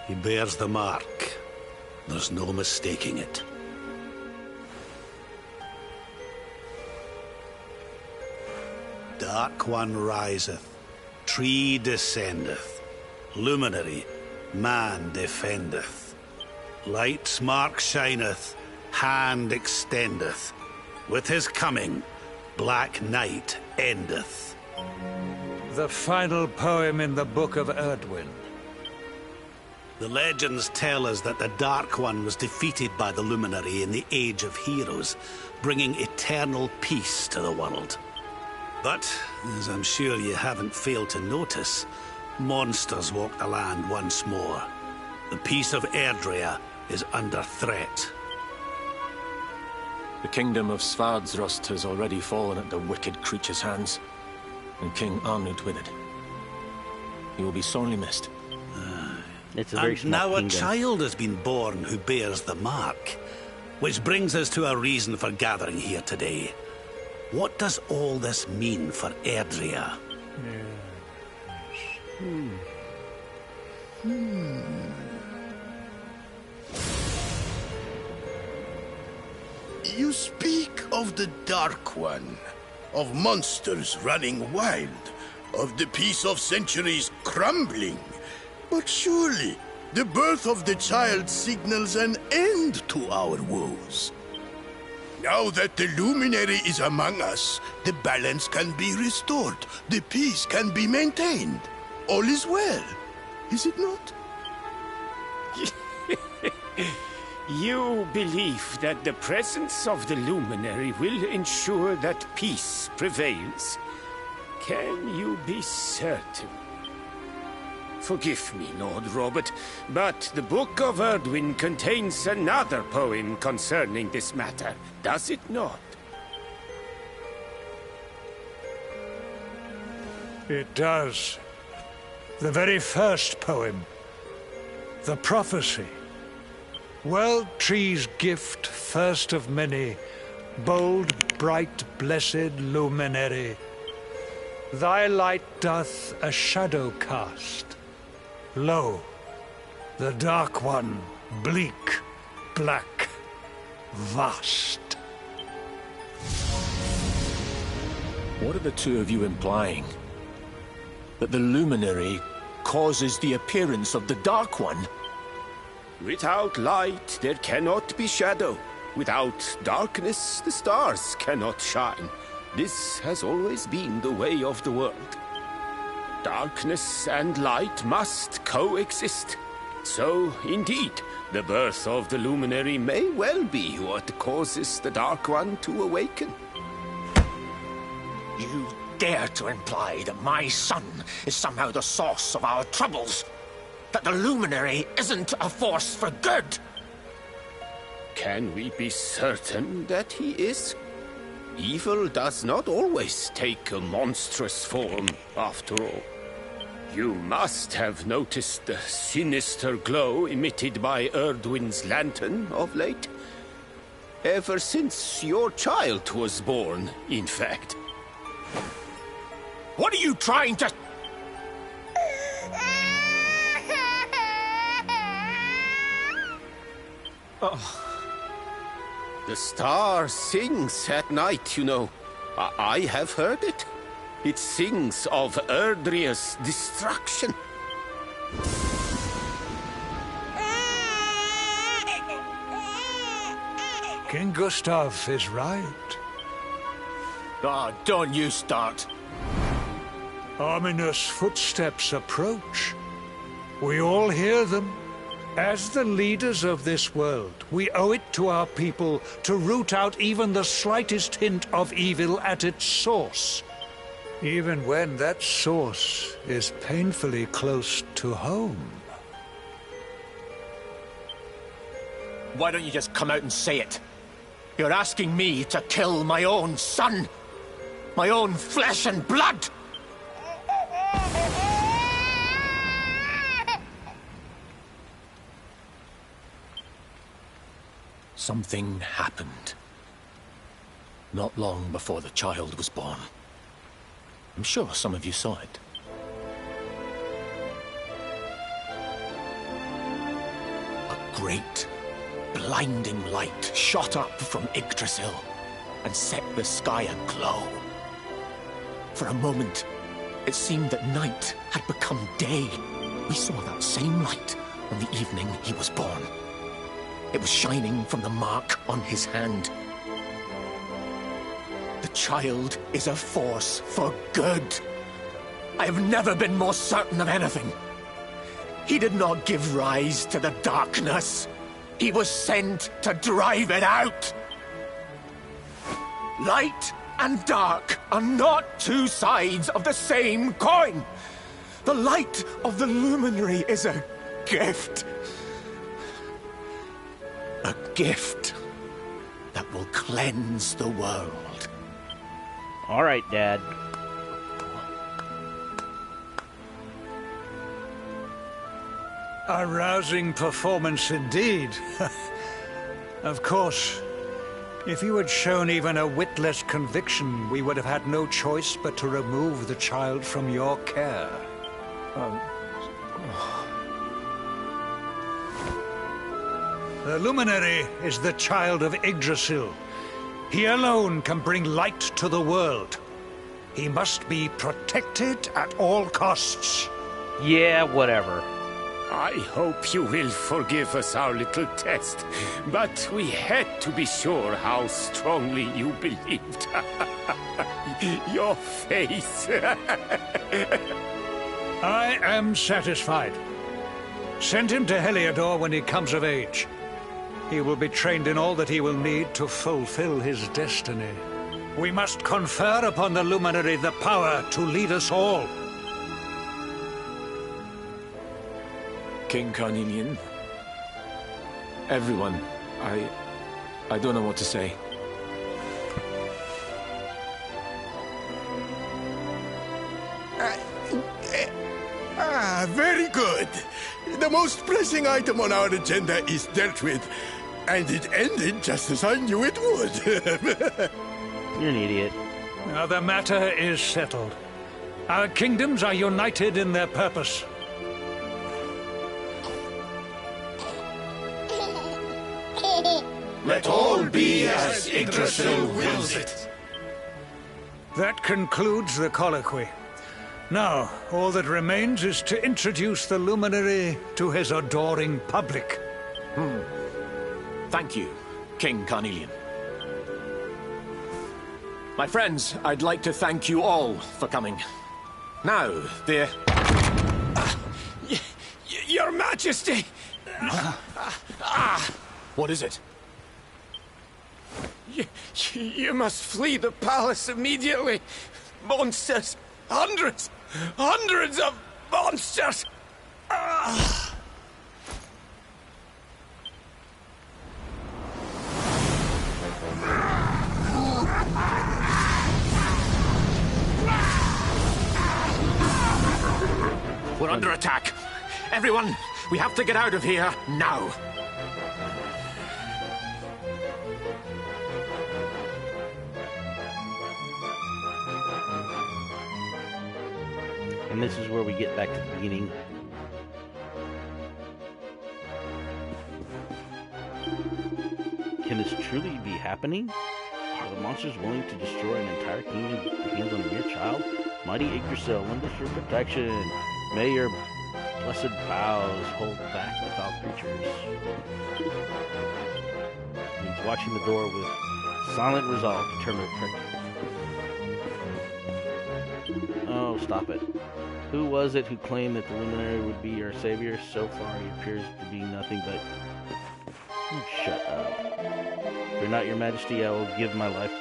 S4: He bears the mark. There's no mistaking it. Dark One riseth, tree descendeth, luminary, man defendeth. Light's mark shineth, hand extendeth. With his coming, black night endeth.
S11: The final poem in the Book of Erdwin.
S4: The legends tell us that the Dark One was defeated by the Luminary in the Age of Heroes, bringing eternal peace to the world. But, as I'm sure you haven't failed to notice, monsters walk the land once more. The peace of Erdrea is under threat.
S2: The kingdom of Svardsrust has already fallen at the wicked creature's hands, and King Arnud with it. He will be sorely missed.
S1: It's a very
S4: and
S1: small
S4: now
S1: kingdom.
S4: A child has been born who bears the mark, which brings us to a reason for gathering here today. What does all this mean for Erdrea?
S9: You speak of the Dark One, of monsters running wild, of the peace of centuries crumbling. But surely, the birth of the child signals an end to our woes. Now that the Luminary is among us, the balance can be restored, the peace can be maintained. All is well, is it not?
S10: You believe that the presence of the Luminary will ensure that peace prevails? Can you be certain? Forgive me, Lord Robert, but the Book of Erdwin contains another poem concerning this matter, does it not?
S11: It does. The very first poem. The prophecy. World tree's gift, first of many, bold, bright, blessed luminary. Thy light doth a shadow cast. Lo, the Dark One, bleak, black, vast.
S2: What are the two of you implying? That the Luminary causes the appearance of the Dark One?
S10: Without light, there cannot be shadow. Without darkness, the stars cannot shine. This has always been the way of the world. Darkness and light must coexist. So, indeed, the birth of the Luminary may well be what causes the Dark One to awaken.
S5: You dare to imply that my son is somehow the source of our troubles? That the Luminary isn't a force for good?
S10: Can we be certain that he is? Evil does not always take a monstrous form, after all. You must have noticed the sinister glow emitted by Erdwin's lantern of late. Ever since your child was born, in fact.
S5: What are you trying to...
S10: The star sings at night, you know. I have heard it. It sings of Erdrea's destruction.
S11: King Gustav is right.
S2: Ah, don't you start.
S11: Ominous footsteps approach. We all hear them. As the leaders of this world, we owe it to our people to root out even the slightest hint of evil at its source. Even when that source is painfully close to home.
S2: Why don't you just come out and say it? You're asking me to kill my own son. My own flesh and blood. Something happened. Not long before the child was born. I'm sure some of you saw it. A great, blinding light shot up from Yggdrasil and set the sky aglow. For a moment, it seemed that night had become day. We saw that same light on the evening he was born. It was shining from the mark on his hand. The child is a force for good. I have never been more certain of anything. He did not give rise to the darkness. He was sent to drive it out. Light and dark are not two sides of the same coin. The light of the luminary is a gift. A gift that will cleanse the world.
S1: All right, Dad.
S11: A rousing performance indeed. Of course, if you had shown even a whit less conviction, we would have had no choice but to remove the child from your care. The Luminary is the child of Yggdrasil. He alone can bring light to the world. He must be protected at all costs.
S1: Yeah, whatever.
S10: I hope you will forgive us our little test, but we had to be sure how strongly you believed. Your face.
S11: I am satisfied. Send him to Heliodor when he comes of age. He will be trained in all that he will need to fulfill his destiny. We must confer upon the Luminary the power to lead us all.
S2: King Carnelian, everyone, I don't know what to say.
S9: Very good. The most pressing item on our agenda is dealt with, and it ended just as I knew it would.
S1: You're an idiot.
S11: Now the matter is settled. Our kingdoms are united in their purpose.
S9: Let all be as Yggdrasil wills it.
S11: That concludes the colloquy. Now, all that remains is to introduce the Luminary to his adoring public.
S2: Thank you, King Carnelian. My friends, I'd like to thank you all for coming. Now, the...
S10: Your Majesty!
S2: What is it?
S10: You must flee the palace immediately. Monsters! Hundreds! Hundreds of monsters!
S2: We're under attack. Everyone, we have to get out of here now.
S1: And this is where we get back to the beginning. Can this truly be happening? Are the monsters willing to destroy an entire kingdom with the hands on a mere child? Mighty Yggdrasil, lend us your protection. May your blessed vows hold back the foul creatures. He's watching the door with silent resolve to turn the trick. Oh, stop it. Who was it who claimed that the luminary would be our savior? So far, he appears to be nothing but... Oh, shut up. Fear not, your majesty, I will give my life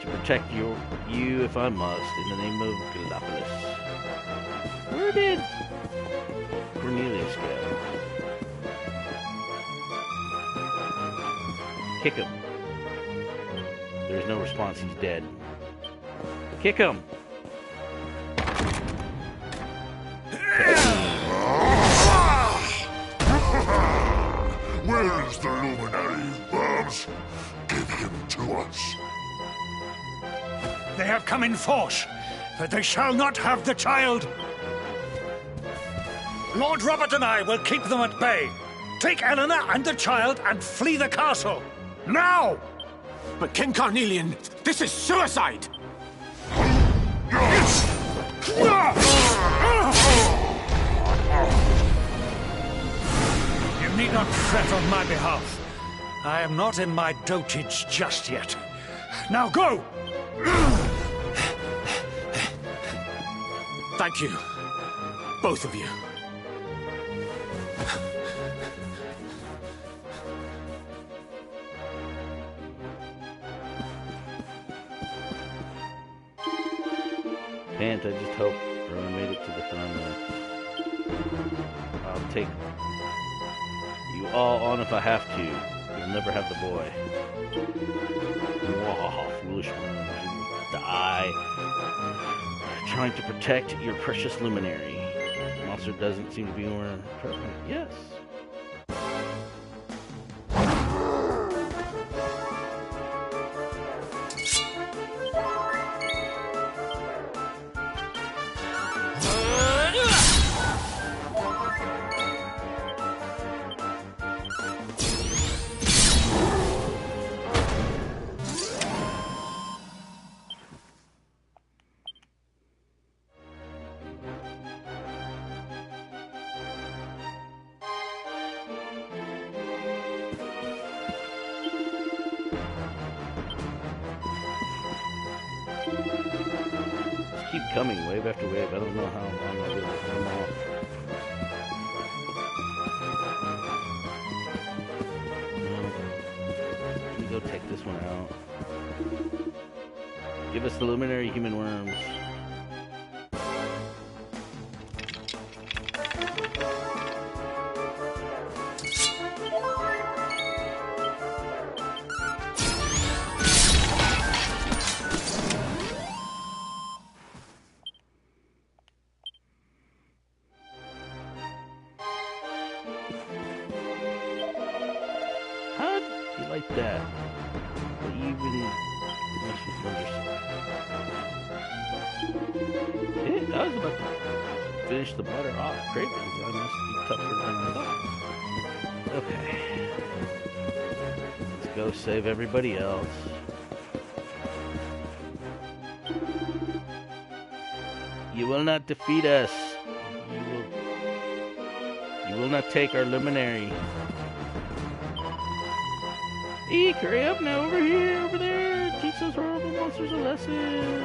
S1: to protect you if I must, in the name of Gallipolis. Where did Cornelius go? Kick him. There's no response, he's dead. Kick him!
S9: Where is the luminary, Babs? Give him to us.
S11: They have come in force, but they shall not have the child. Lord Robert and I will keep them at bay. Take Eleanor and the child and flee the castle. Now!
S2: But King Carnelian, this is suicide!
S11: You need not fret on my behalf. I am not in my dotage just yet. Now go!
S2: Thank you, both of you.
S1: Pant, I just hope Rowan made it to the throne room. I'll take you all on if I have to. You'll never have the boy. Whoa, foolish one. You will die trying to protect your precious luminary. The monster doesn't seem to be more present. Yes. Keep coming, wave after wave. I don't know how long I'll be able to turn them off. Let me go take this one out. Give us the luminary human worms. Like that. But even must be I was about to finish the butter off cravings. I must be tougher than I thought. Okay. Let's go save everybody else. You will not defeat us. You will not take our luminary. Eek, hurry up now, over here, over there. Teach those horrible monsters a lesson.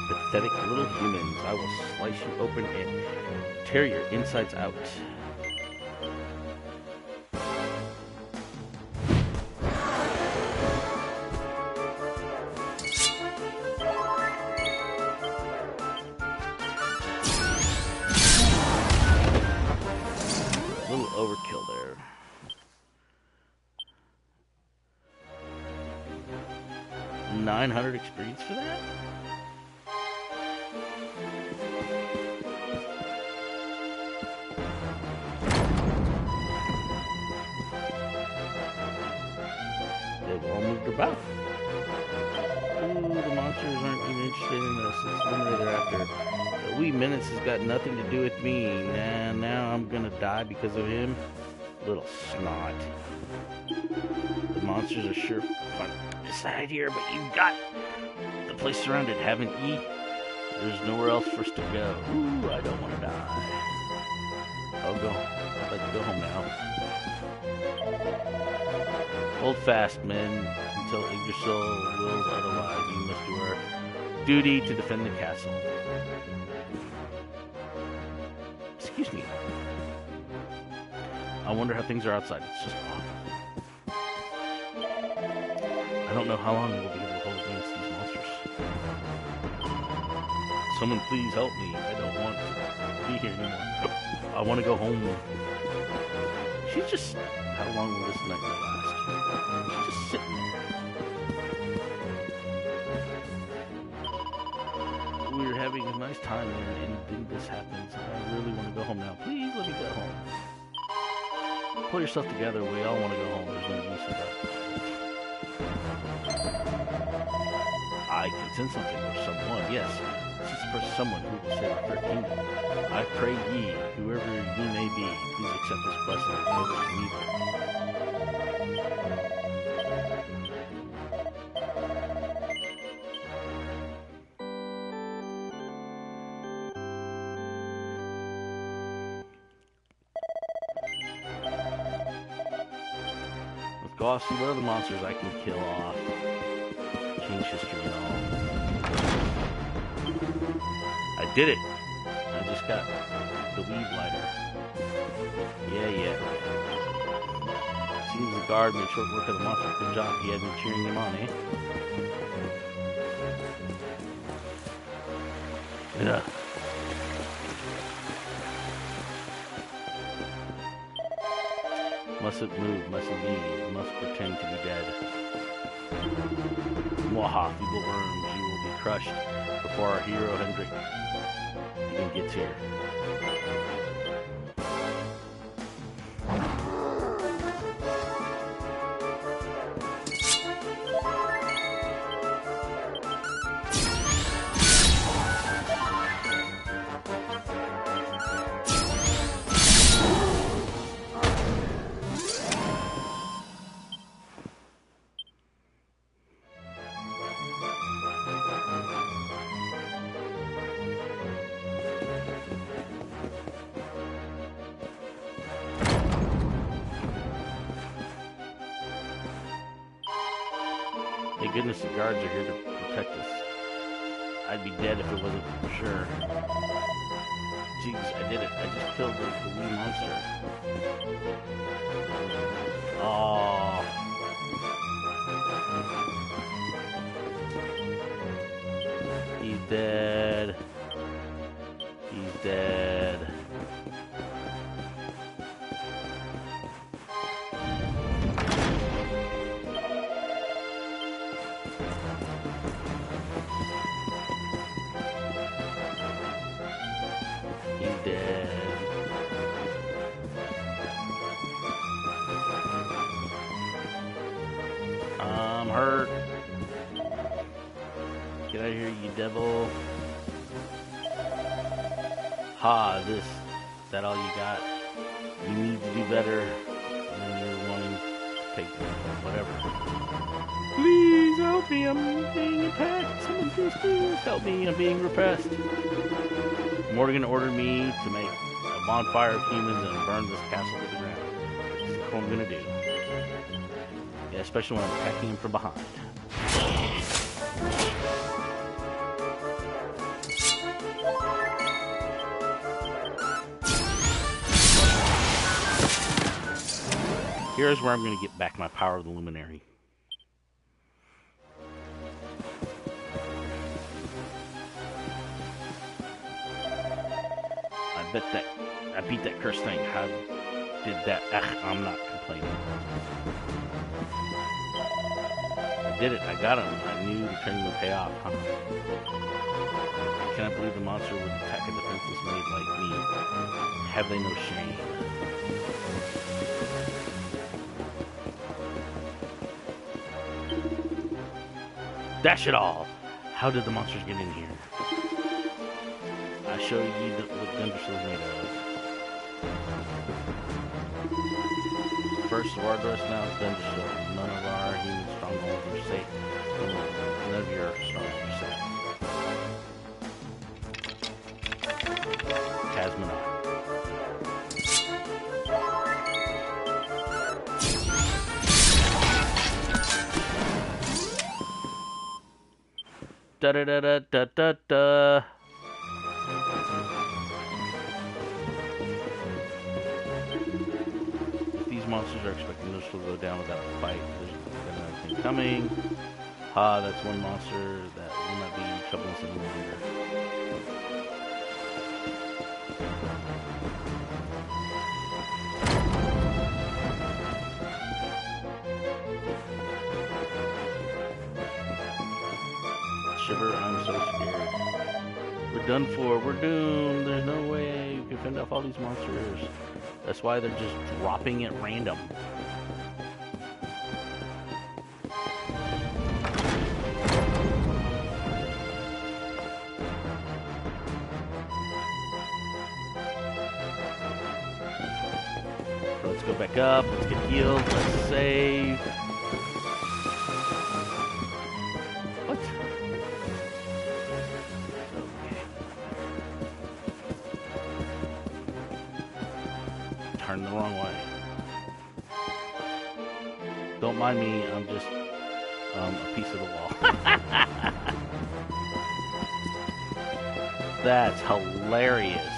S1: Pathetic little humans. I will slice you open and tear your insides out. A little overkill there. $900 experience for that? They've all moved about. Ooh, the monsters aren't even interested in us. It's literally they're after. The wee Menace has got nothing to do with me. Now I'm gonna die because of him. little snot. The monsters are sure fun inside here, but you've got the place surrounded, haven't ye? There's nowhere else for us to go. Ooh, I don't want to die. I'd like to go home now. Hold fast, men, until Yggdrasil wills otherwise. You must do our duty to defend the castle. Excuse me. I wonder how things are outside. It's just awful. I don't know how long we'll be able to hold against these monsters. Someone please help me. I don't want to be here anymore. I want to go home. She's just... How long will this night last? She's just sitting there. We were having a nice time and then this happens. I really want to go home now. Please let me go home. Pull yourself together. We all want to go home. There's no use in that. I can send something or someone. Yes, this is for someone who will save our third kingdom. I pray ye, whoever ye may be, please accept this blessing and deliver from evil. Let's go off, see what other monsters I can kill off. Change history and all. I did it! I just got the weed lighter. Yeah. Seems the guard made short work of the monster. Good job. He had me cheering him on, eh? Yeah. Mustn't move, mustn't leave, must pretend to be dead. Mwaha, feeble worms, you will be crushed before our hero Hendrik even gets here. Thank goodness the guards are here to protect us. I'd be dead if it wasn't for sure. Jeez, I did it. I just killed the wee monster. Oh. He's dead. He's dead. I'm hurt. Get out of here, you devil. Ha, that all you got? You need to do better. And then you're wanting to take whatever. Please help me, I'm being attacked. Someone please help me, I'm being repressed. Morgan ordered me to make a bonfire of humans and burn this castle to the ground. This is what I'm gonna do. Yeah, especially when I'm attacking him from behind. Here's where I'm going to get back my power of the Luminary. I beat that cursed thing. How did that? I'm not complaining. I did it. I got him. I knew the training would pay off, huh? I cannot believe the monster would attack a defenseless maid like me. Have they no shame? Dash it all! How did the monsters get in here? I show you what Gunderson is made of. First of our dress now, it's done just so none of our human strongholds are safe. None of your strongholds are safe. Casmanai. Da da da da da da da. These monsters are expecting those to go down without a fight. There's another thing coming. Ha, that's one monster that will not be troubling us any longer. Shiver, I'm so scared. We're done for. We're doomed. There's no way we can fend off all these monsters. That's why they're just dropping at random. So let's go back up. Let's get healed. Let's save. Turn the wrong way. Don't mind me, I'm just a piece of the wall. That's hilarious.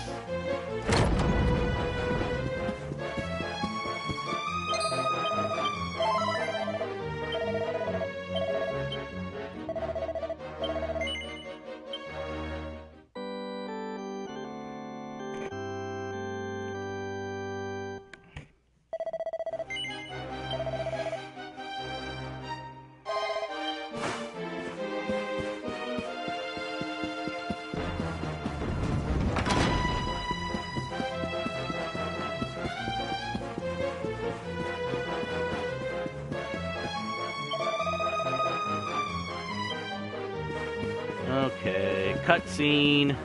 S1: Okay, cutscene.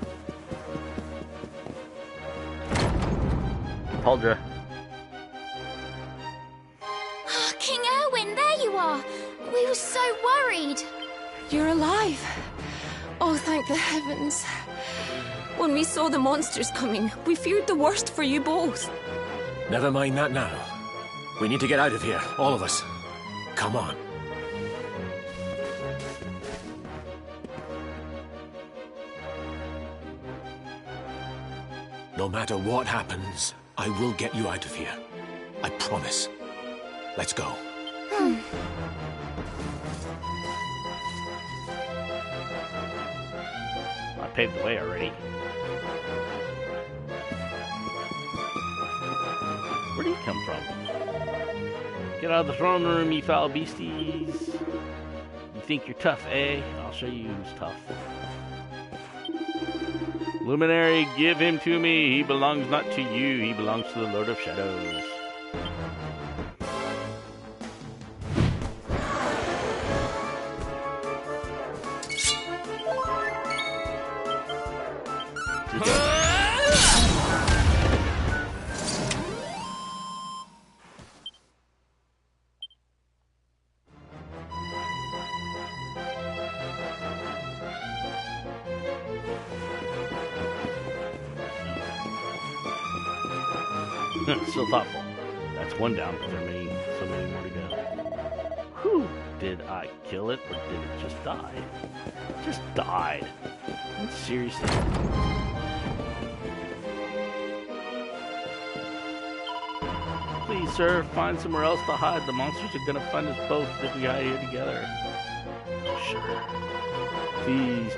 S1: Huldra.
S12: King Erwin, there you are. We were so worried.
S13: You're alive. Oh, thank the heavens. When we saw the monsters coming, we feared the worst for you both.
S2: Never mind that now. We need to get out of here, all of us. Come on. No matter what happens, I will get you out of here. I promise. Let's go.
S1: I paved the way already. Where do you come from? Get out of the throne room, you foul beasties. You think you're tough, eh? I'll show you who's tough. Luminary, give him to me. He belongs not to you. He belongs to the Lord of Shadows. So thoughtful. That's one down, but there are so many more to go. Whew. Did I kill it, or did it just die? It just died. Seriously. Please, sir, find somewhere else to hide. The monsters are gonna find us both if we hide here together. Sure. Please.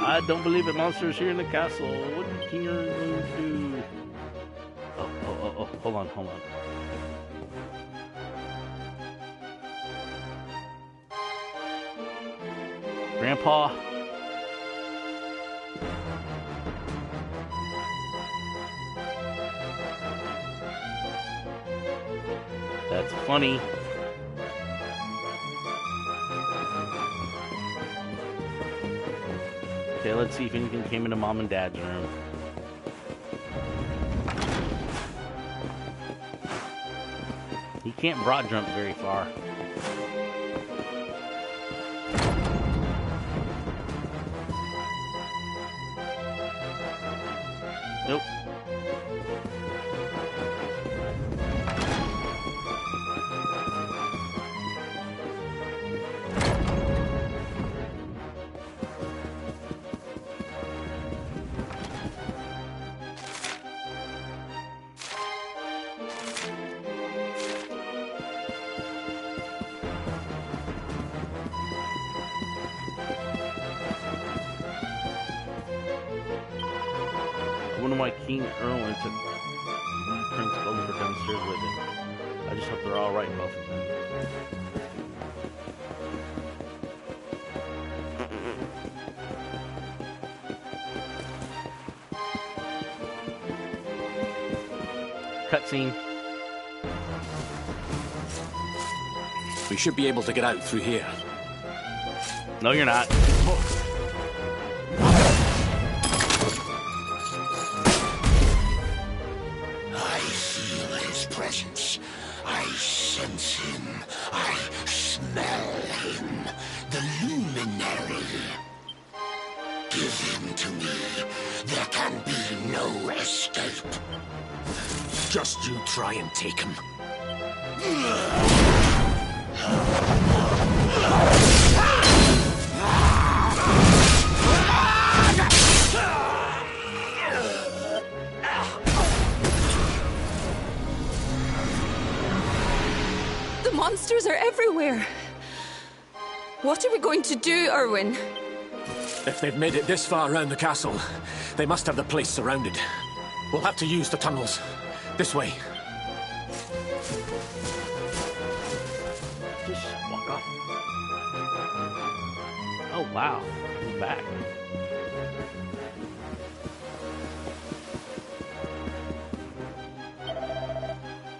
S1: I don't believe it. Monsters here in the castle. What did King Erwin do? Oh, hold on. Grandpa. That's funny. Okay, let's see if anything came into Mom and Dad's room. can't broad jump very far. Nope. I wonder why King Erwin took Prince over downstairs with him. I just hope they're all right, both of them. Cutscene.
S2: We should be able to get out through here.
S1: No, you're not.
S9: I feel his presence. I sense him. I smell him. The luminary. Give him to me. There can be no escape.
S2: Just you try and take him.
S13: The monsters are everywhere. What are we going to do, Erwin?
S2: If they've made it this far around the castle, they must have the place surrounded. We'll have to use the tunnels. This way.
S1: Just walk off. Oh, wow. He's back.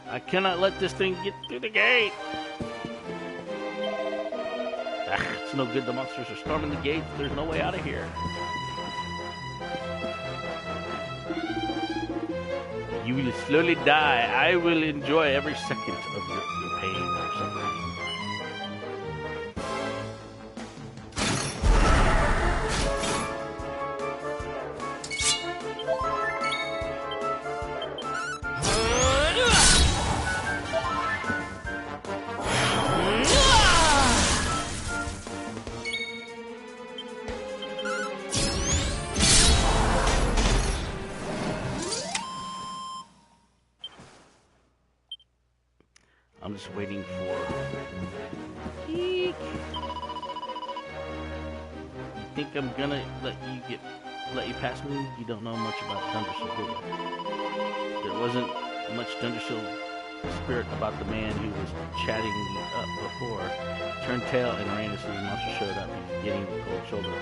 S1: I cannot let this thing get through the gate. It's no good. The monsters are storming the gates. There's no way out of here. You will slowly die. I will enjoy every second of your pain or suffering. I'm just waiting for... Eek. You think I'm gonna let you pass me? You don't know much about Dundersill, do you? There wasn't much Dundersill spirit about the man who was chatting me up before. Turned tail and ran as soon as the monster showed up. He's getting the cold shoulder by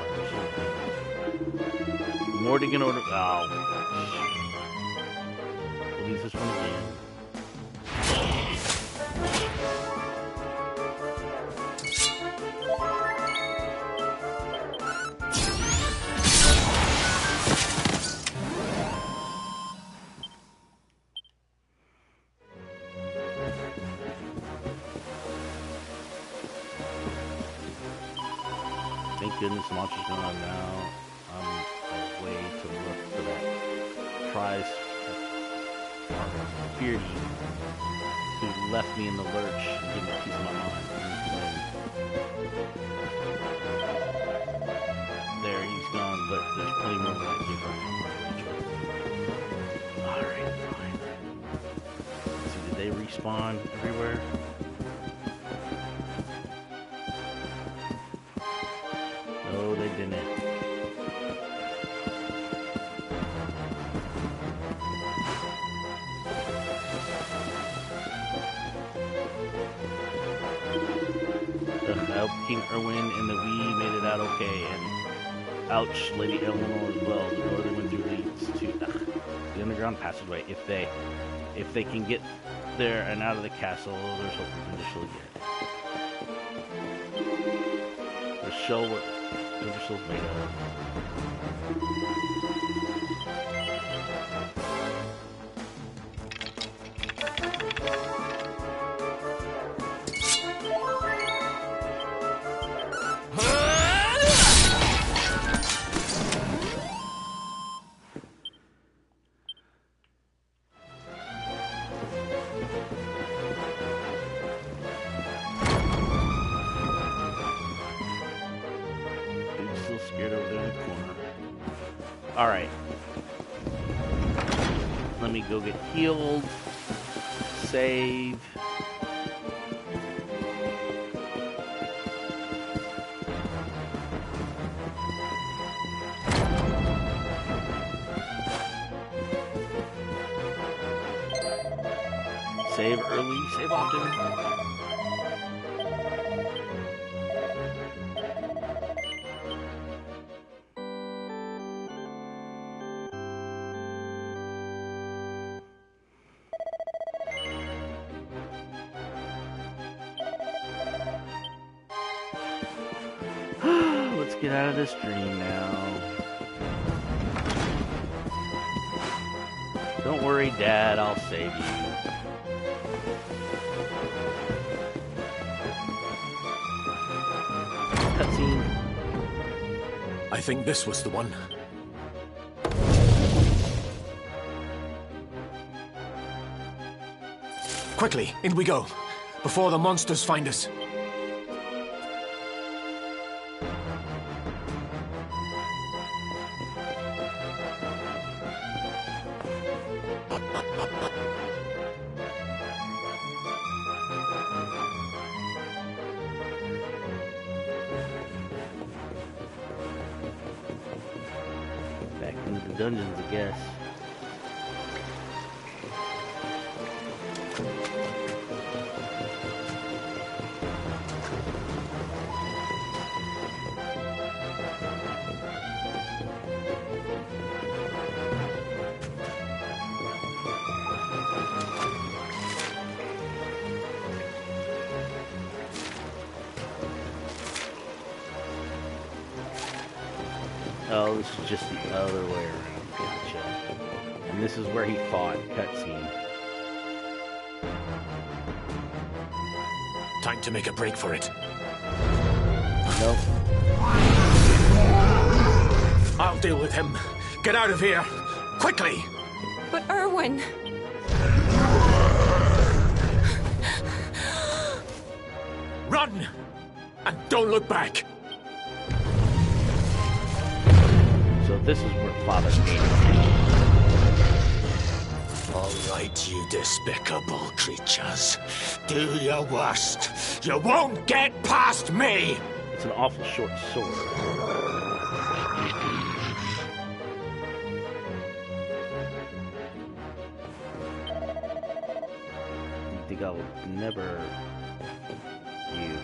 S1: More to get order. Oh. We'll use this one again. Thank goodness the monster's gone now. I'm away to look for that prize for Beardy, who left me in the lurch and gave me a piece of my mind. There, he's gone, but there's plenty more that I can get from him. Alright, fine. Let's see, did they respawn everywhere? No, they didn't. I hope King Erwin and the Wii made it out okay, and ouch, Lady Eleanor as well. The northern winter leads to the underground passageway. If they can get there and out of the castle, there's hope for Dundersill again. Let's show what Dundersill's made of. Alright. Let me go get healed. Save. Save early, save often. Let's get out of this dream now. Don't worry, Dad, I'll save you. Cutscene.
S2: I think this was the one. Quickly, in we go, before the monsters find us.
S1: Back into the dungeons, I guess. Oh, this is just the other way around. Gotcha. And this is where he fought. Cutscene.
S2: Time to make a break for it.
S1: Nope.
S2: I'll deal with him. Get out of here. Quickly!
S13: But Erwin...
S2: Run! And don't look back!
S1: So this is where Father came.
S5: All right, you despicable creatures. Do your worst. You won't get past me!
S1: It's an awful short sword. I think I'll never... You.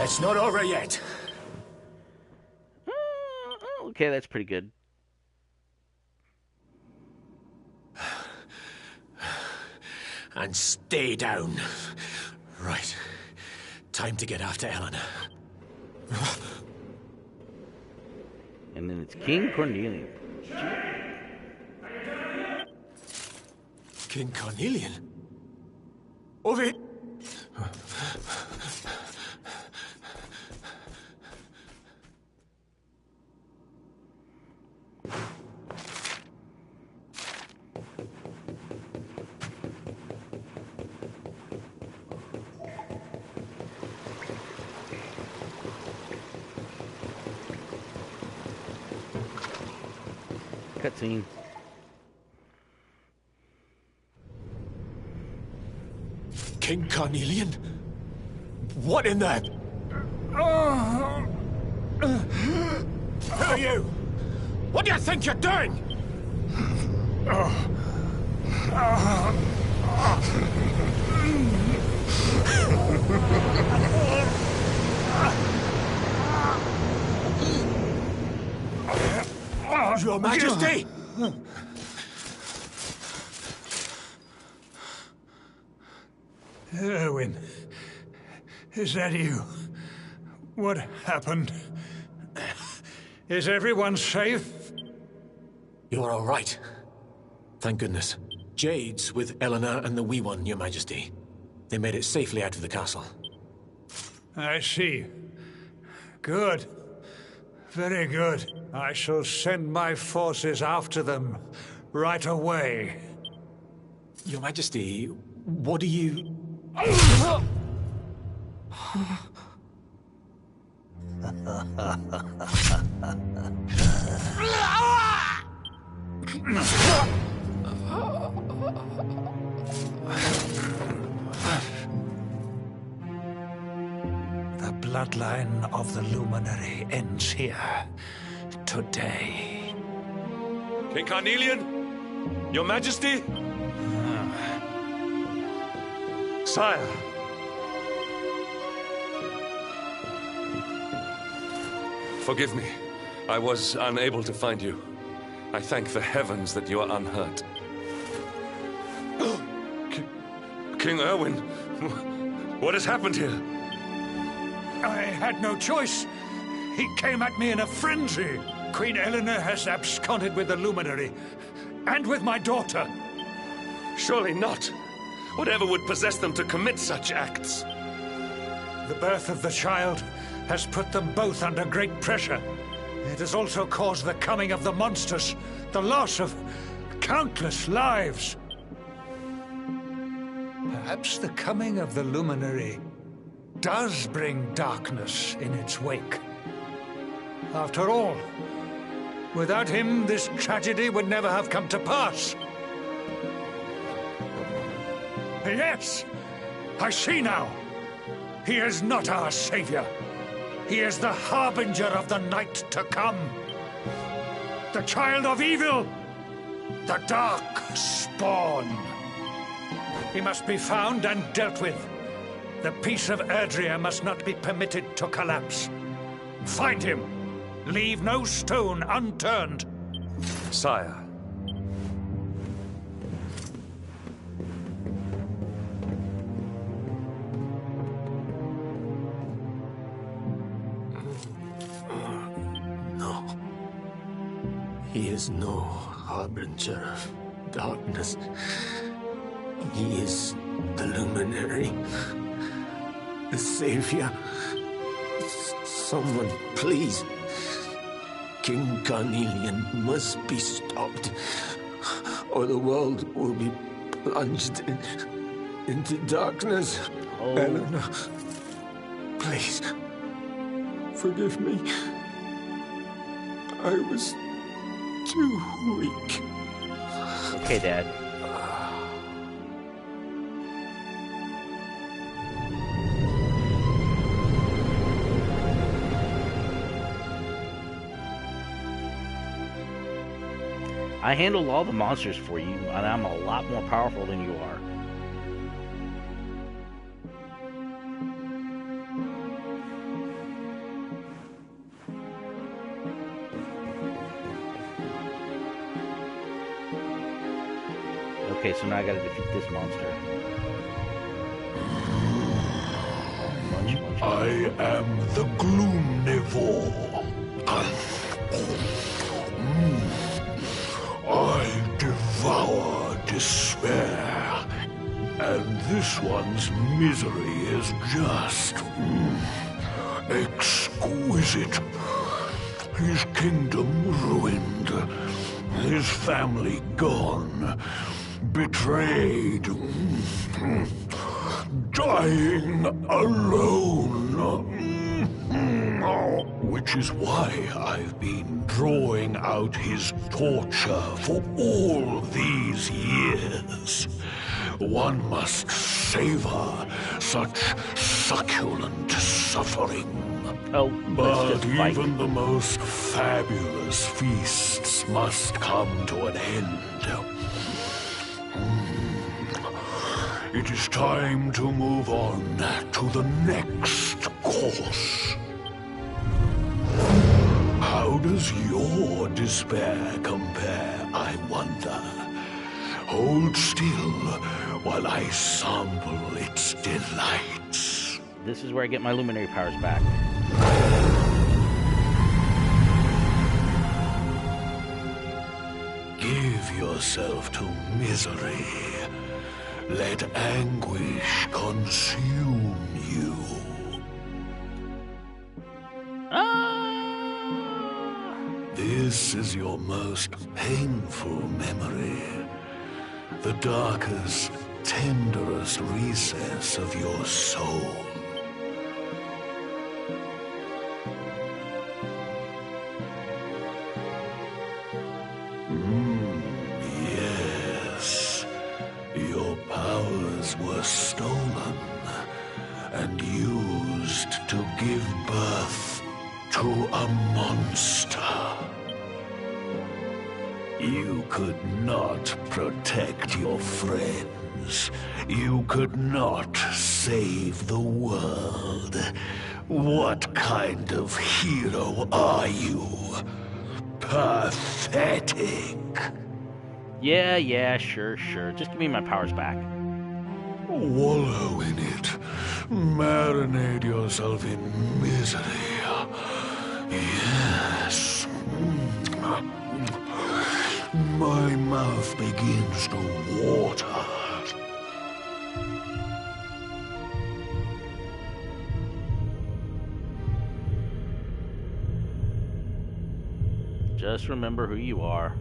S2: It's not over yet.
S1: Okay, that's pretty good.
S2: And stay down. Right. Time to get after Eleanor.
S1: And then it's King Cornelian.
S2: King Cornelian? Over here.
S1: Cutscene.
S2: King Cornelian? What in the... Who are you? What do you think you're doing? Your Majesty!
S11: Erwin, is that you? What happened? Is everyone safe?
S2: You're all right. Thank goodness. Jade's with Eleanor and the Wee One, Your Majesty. They made it safely out of the castle.
S11: I see. Good. Very good. I shall send my forces after them right away.
S2: Your Majesty, what do you...
S11: The bloodline of the Luminary ends here. Today.
S3: King Carnelian? Your Majesty? Sire. Forgive me. I was unable to find you. I thank the heavens that you are unhurt. King Erwin, what has happened here?
S11: I had no choice. He came at me in a frenzy. Queen Eleanor has absconded with the Luminary, and with my daughter.
S3: Surely not. Whatever would possess them to commit such acts?
S11: The birth of the child has put them both under great pressure. It has also caused the coming of the monsters, the loss of countless lives. Perhaps the coming of the Luminary does bring darkness in its wake. After all, without him, this tragedy would never have come to pass. Yes, I see now. He is not our savior. He is the harbinger of the night to come. The child of evil. The dark spawn. He must be found and dealt with. The peace of Erdrea must not be permitted to collapse. Find him. Leave no stone unturned.
S3: Sire.
S5: No. He is no harbinger of darkness. He is the Luminary. The Savior. Someone, please. King Carnelian must be stopped, or the world will be plunged into darkness.
S1: Oh.
S5: Eleanor, please, forgive me. I was too weak.
S1: Okay, Dad. I handled all the monsters for you, and I'm a lot more powerful than you are. Okay, so now I gotta defeat this monster.
S9: I am the Gloomnivore. I devour despair, and this one's misery is just exquisite. His kingdom ruined, his family gone, betrayed, dying alone. Which is why I've been drawing out his torture for all these years. One must savor such succulent suffering.
S1: Oh, let's
S9: But
S1: just fight.
S9: even the most fabulous feasts must come to an end. It is time to move on to the next course. How does your despair compare, I wonder? Hold still while I sample its delights.
S1: This is where I get my luminary powers back.
S9: Give yourself to misery. Let anguish consume you. This is your most painful memory. The darkest, tenderest recess of your soul. Yes. Your powers were stolen and used to give birth to a monster. You could not protect your friends. You could not save the world. What kind of hero are you? Pathetic.
S1: Yeah, sure. Just give me my powers back.
S9: Wallow in it. Marinate yourself in misery. Yes. My mouth begins to water.
S1: Just remember who you are.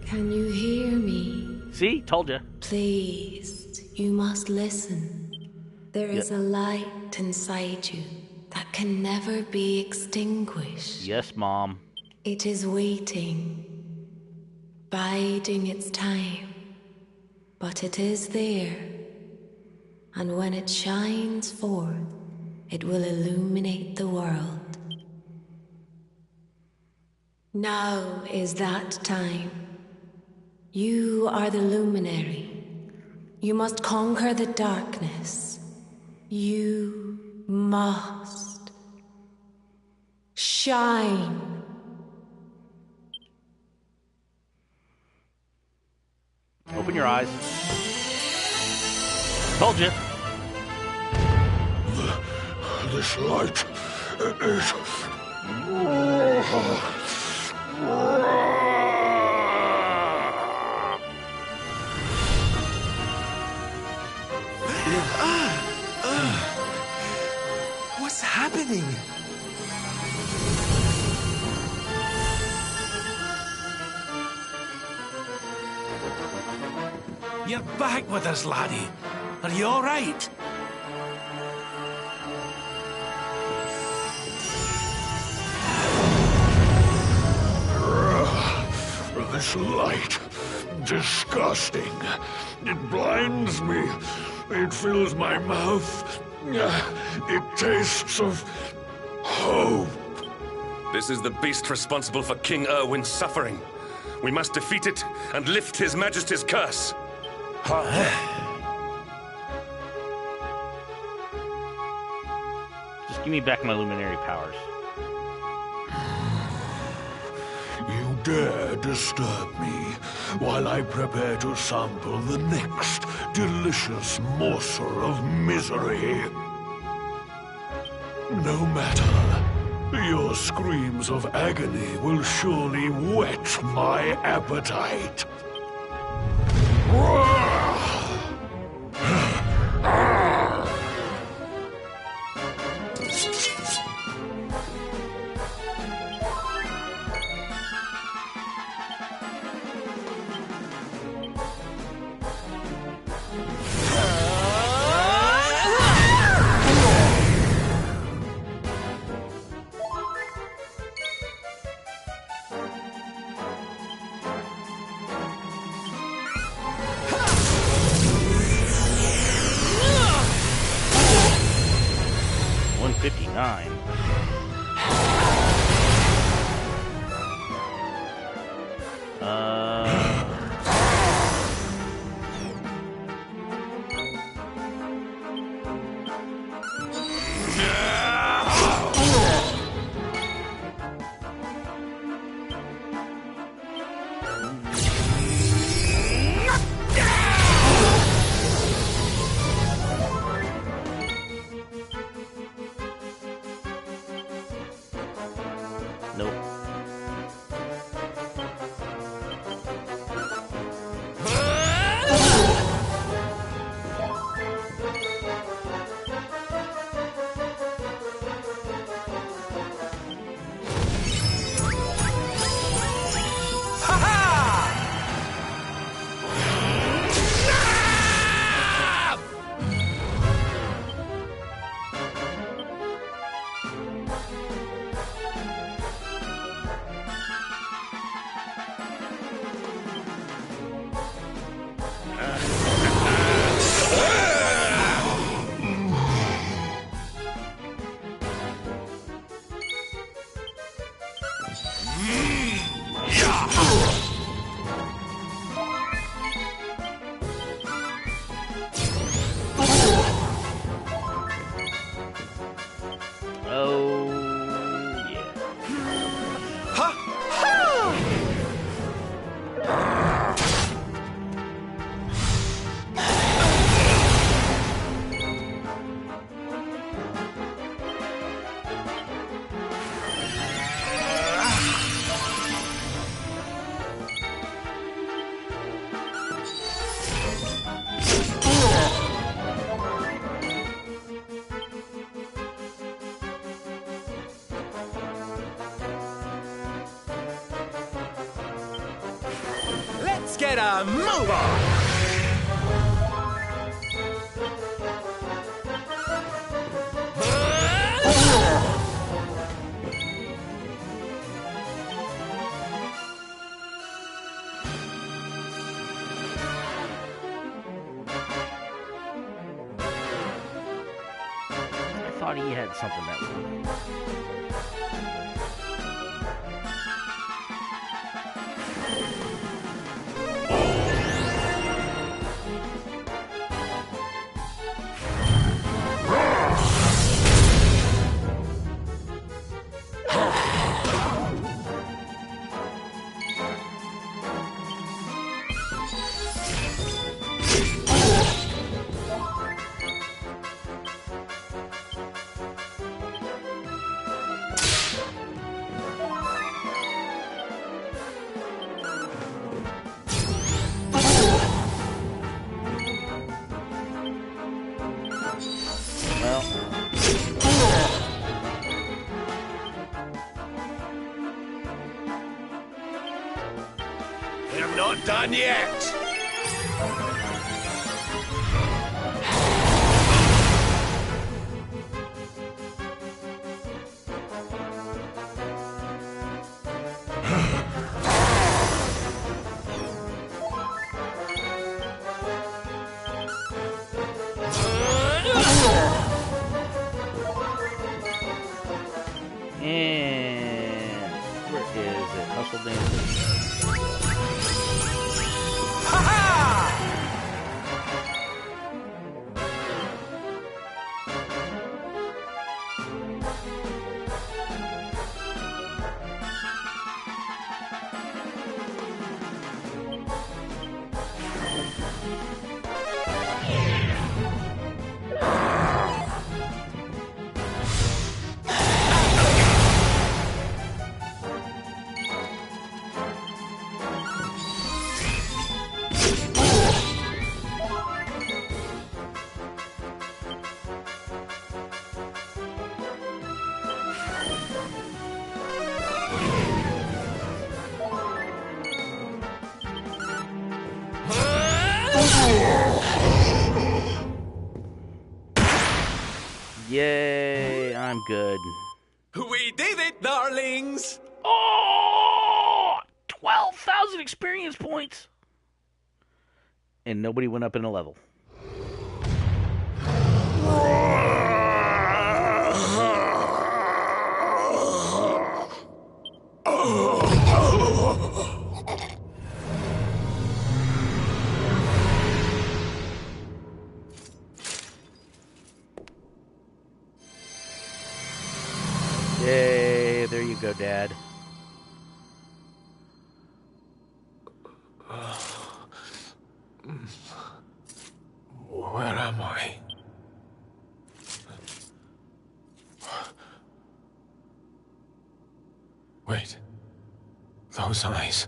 S6: Can you hear me?
S1: See? Told you.
S6: Please, you must listen. There is a light inside you that can never be extinguished.
S1: Yes, Mom.
S6: It is waiting, biding its time, but it is there, and when it shines forth, it will illuminate the world. Now is that time. You are the luminary. You must conquer the darkness. You must shine.
S1: Open your eyes. Told you.
S9: This light is...
S14: What's happening? You're back with us, laddie. Are you all right?
S9: This light. Disgusting. It blinds me. It fills my mouth. It tastes of hope.
S3: This is the beast responsible for King Erwin's suffering. We must defeat it and lift His Majesty's curse.
S1: Just give me back my luminary powers.
S9: You dare disturb me while I prepare to sample the next delicious morsel of misery. No matter. Your screams of agony will surely whet my appetite.
S1: 59. Nope.
S15: Let's get a move on!
S1: I thought he had something that way.
S15: We're not done yet!
S1: And where is it? Hustle Dance. Yay, I'm good.
S15: We did it, darlings!
S1: Oh! 12,000 experience points! And nobody went up in a level. go, Dad.
S2: Where am I? Wait. Those eyes.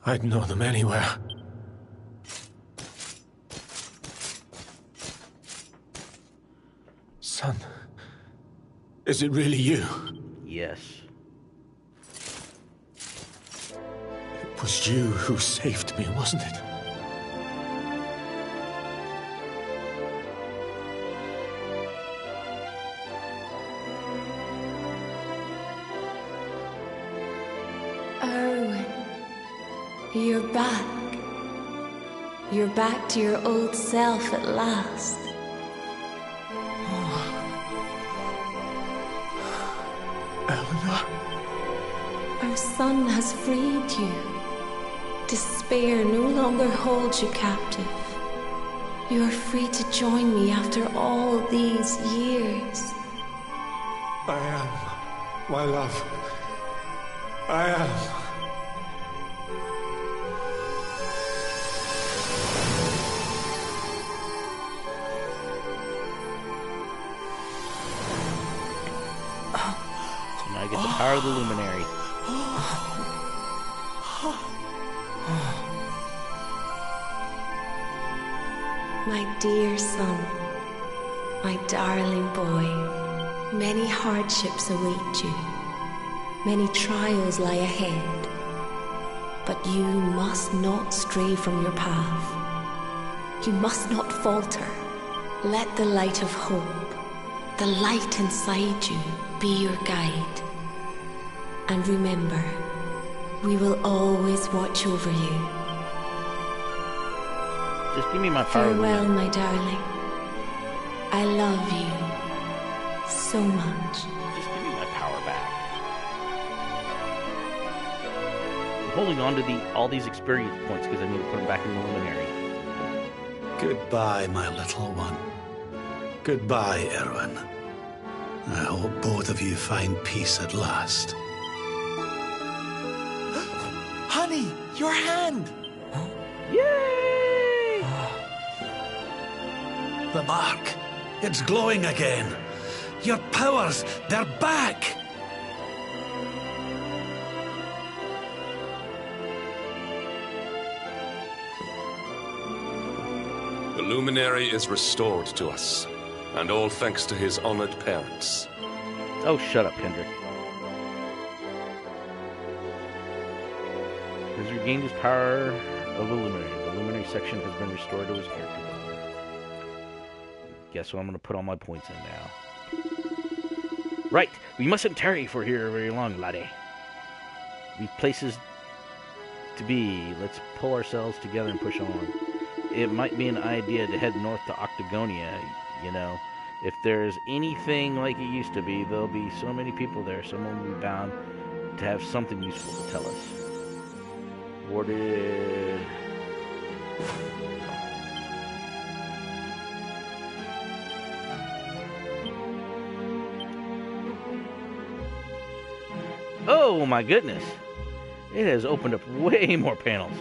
S2: I'd know them anywhere. Son. Is it really you?
S1: Yes.
S2: It was you who saved me, wasn't it?
S6: You're back. You're back to your old self at last.
S2: Eleanor?
S6: Our son has freed you. Despair no longer holds you captive. You are free to join me after all these years.
S2: I am, my love. I am.
S1: Power of the Luminary.
S6: My dear son, my darling boy, many hardships await you. Many trials lie ahead. But you must not stray from your path. You must not falter. Let the light of hope, the light inside you, be your guide. And remember, we will always watch over you.
S1: Just give me my power.
S6: Farewell, my darling. I love you so much.
S1: Just give me my power back. I'm holding on to all these experience points because I need to put them back in the Luminary.
S4: Goodbye, my little one. Goodbye, Erwin. I hope both of you find peace at last.
S15: Honey, your hand!
S1: Yay!
S4: The mark. It's glowing again. Your powers, they're back!
S3: The Luminary is restored to us, and all thanks to his honored parents.
S1: Oh, shut up, Kendrick. Has regained his power of the Luminary. The Luminary section has been restored to his character. Guess what I'm going to put all my points in now. Right, we mustn't tarry for here very long, laddie. We've places to be. Let's pull ourselves together and push on. It might be an idea to head north to Octagonia, you know. If there's anything like it used to be, there'll be so many people there, someone will be bound to have something useful to tell us. Warded. Oh my goodness. It has opened up way more panels.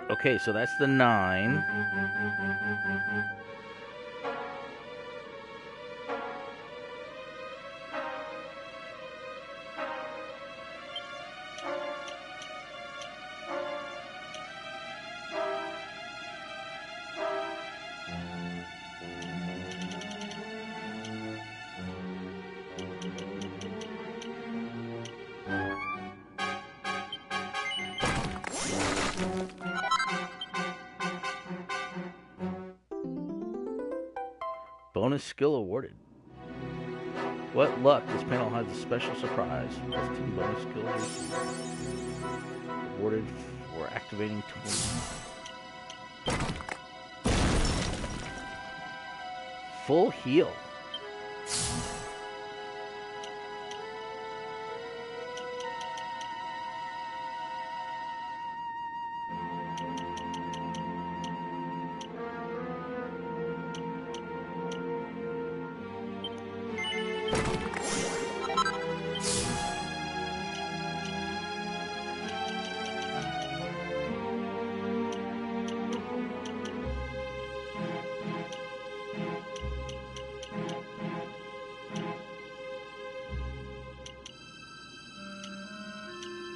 S1: Okay, so that's the 9. Bonus skill awarded. What luck, this panel has a special surprise. Plus 2 bonus skills awarded for activating tools. Full heal.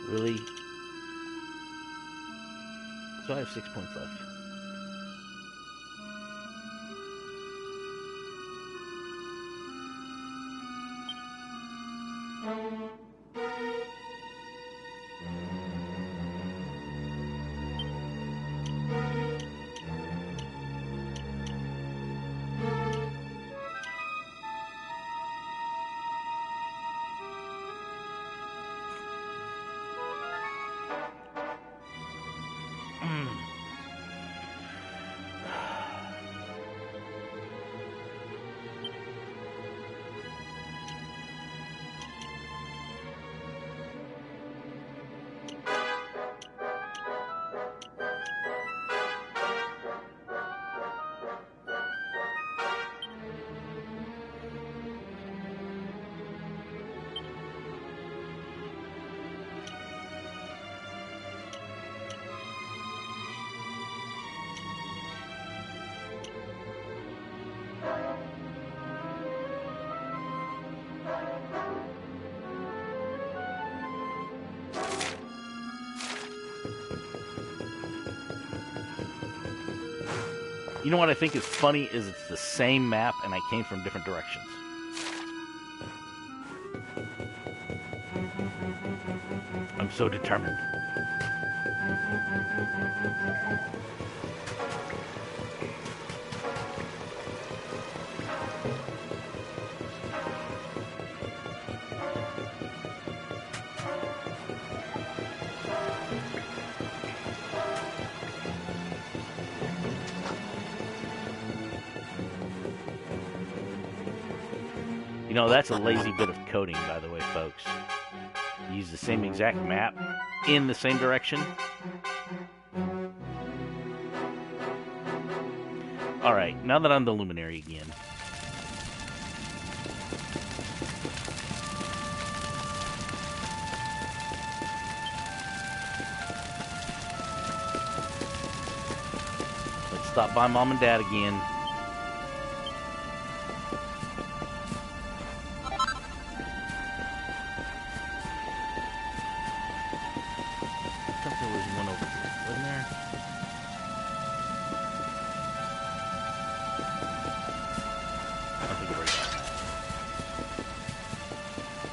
S1: Really? So I have 6 points left. You know what I think is funny is it's the same map and I came from different directions. I'm so determined. You know, that's a lazy bit of coding, by the way, folks. Use the same exact map in the same direction. Alright, now that I'm the Luminary again. Let's stop by Mom and Dad again.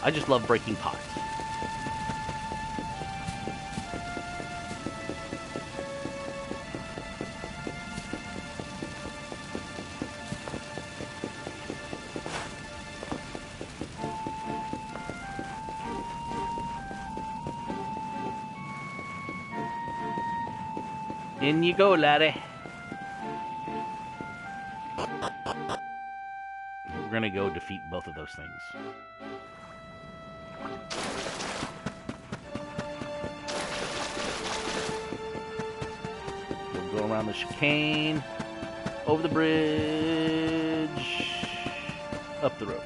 S1: I just love breaking pots. In you go, laddie. We're gonna go defeat both of those things. Go around the chicane, over the bridge, up the road.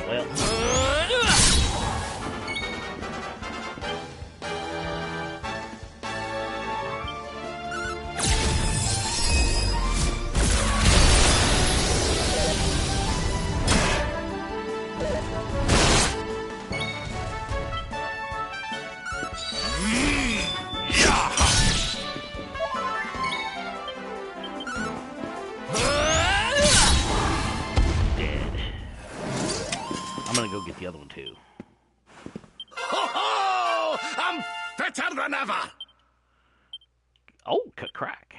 S1: Well. I'm gonna go get the other one too.
S9: Ho ho! I'm fitter than ever!
S1: Oh, crack.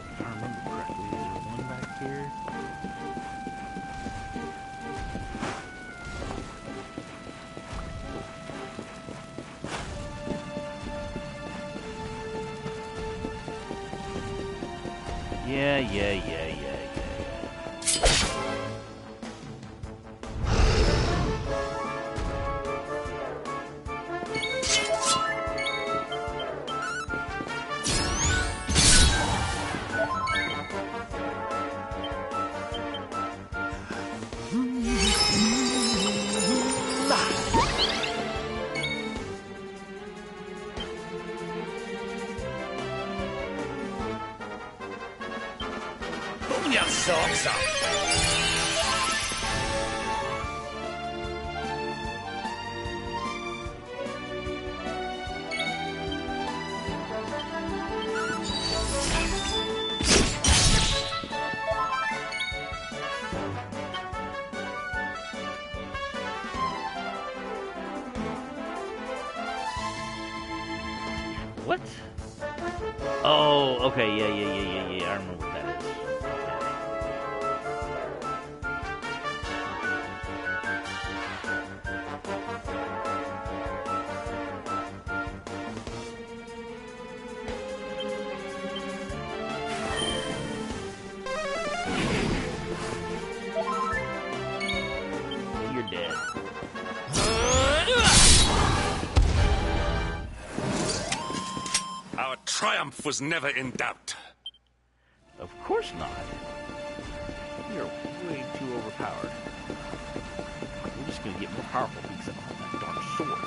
S1: If I remember correctly, is there one back here? Yeah.
S9: Pull your socks up!
S1: What? Oh, okay, yeah. I remember what that is. You're dead.
S3: Our triumph was never in doubt.
S1: Of course not. You're way too overpowered. We're just gonna get more powerful because of that darn sword.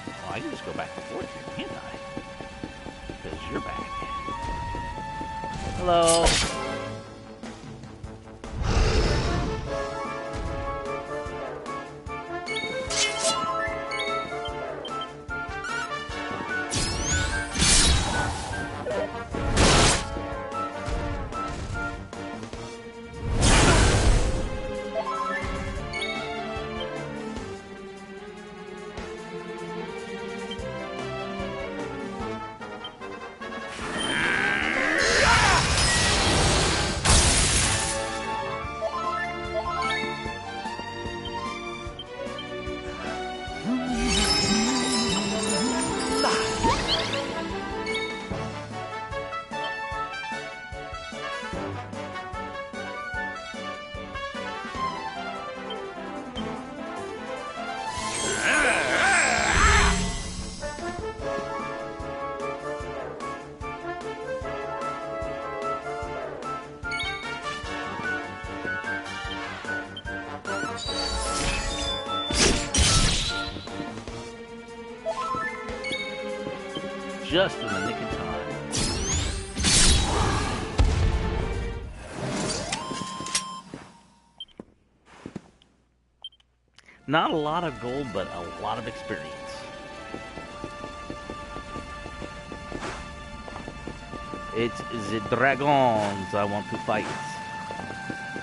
S1: Well, I can just go back and forth here, can't I? Because you're back. Hello. Just in the nick of time. Not a lot of gold, but a lot of experience. It's the dragons I want to fight.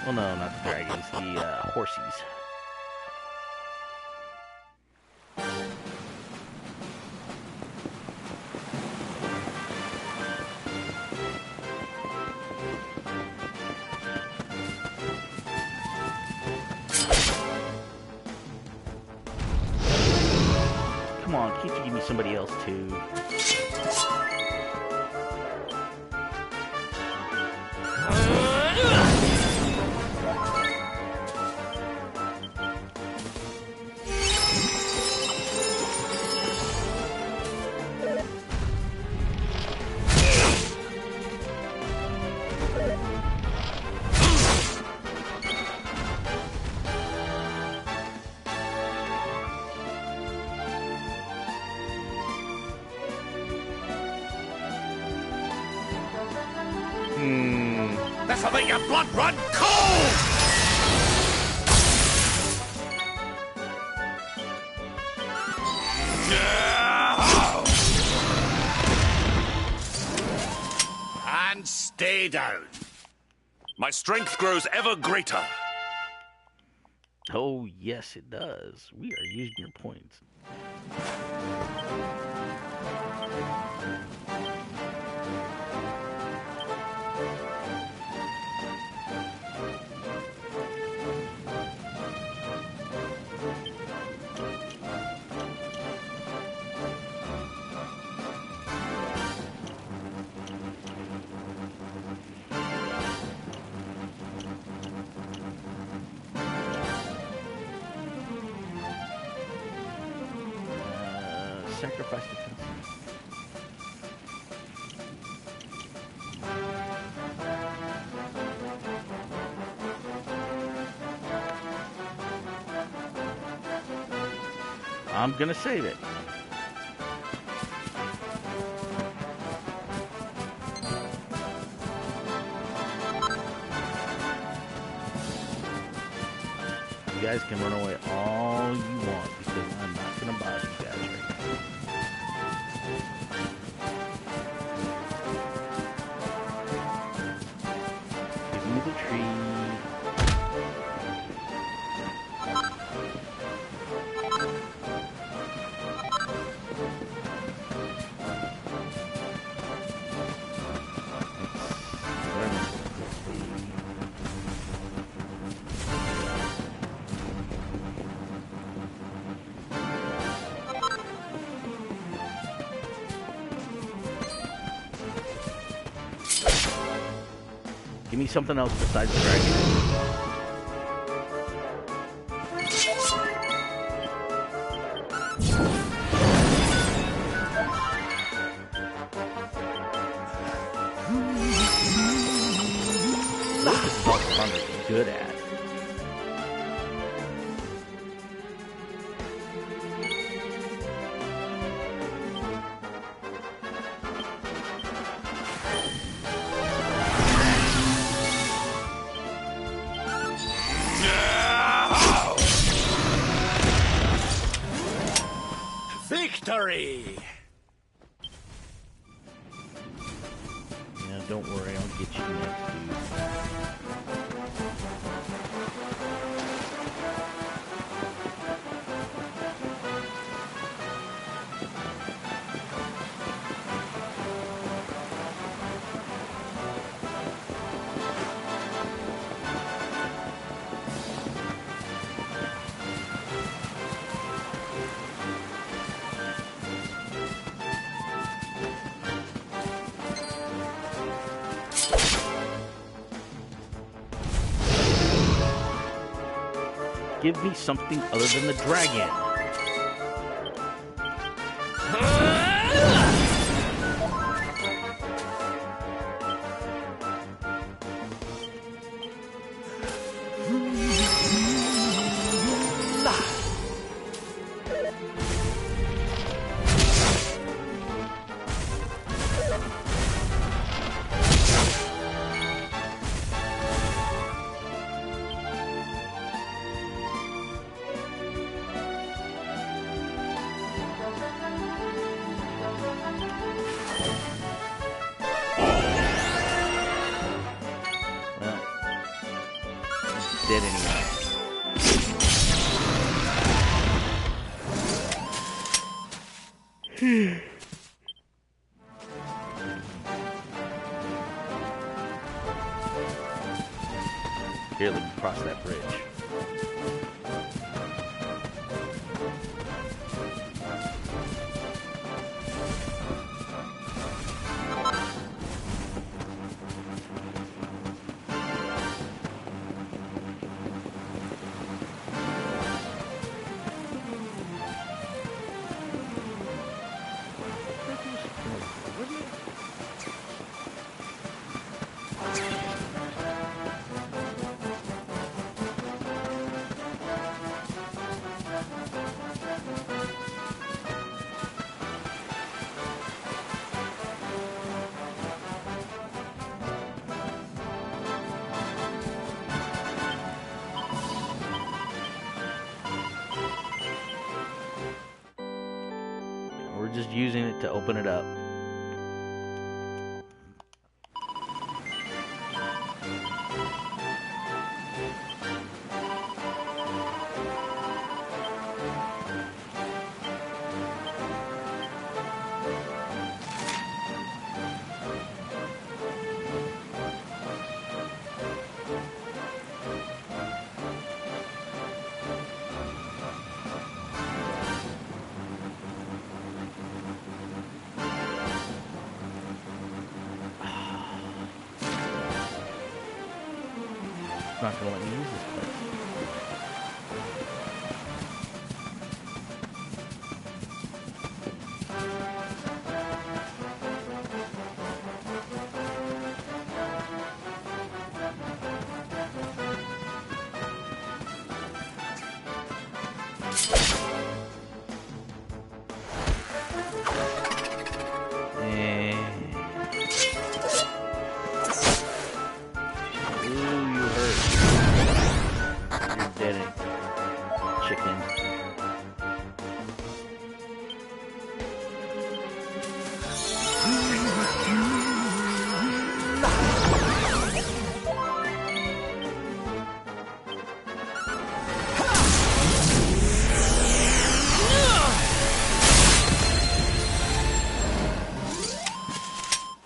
S1: Well, no, not the dragons, the horsies. Come on, can't you give me somebody else too?
S9: This'll make your blood run cold! And stay down.
S3: My strength grows ever greater.
S1: Oh, yes, it does. We are using your points. Sacrifice defense. I'm gonna save it. You guys can run away all you want because I'm not gonna bother you guys right now. Give me the tree. Give me something else besides the dragon. This is what Thunder's good at.
S4: Victory!
S1: Yeah, don't worry, I'll get you next, dude. Give me something other than the dragon. Dead anyway. Here, let me cross that bridge. just using it to open it up. Not gonna let me use this place.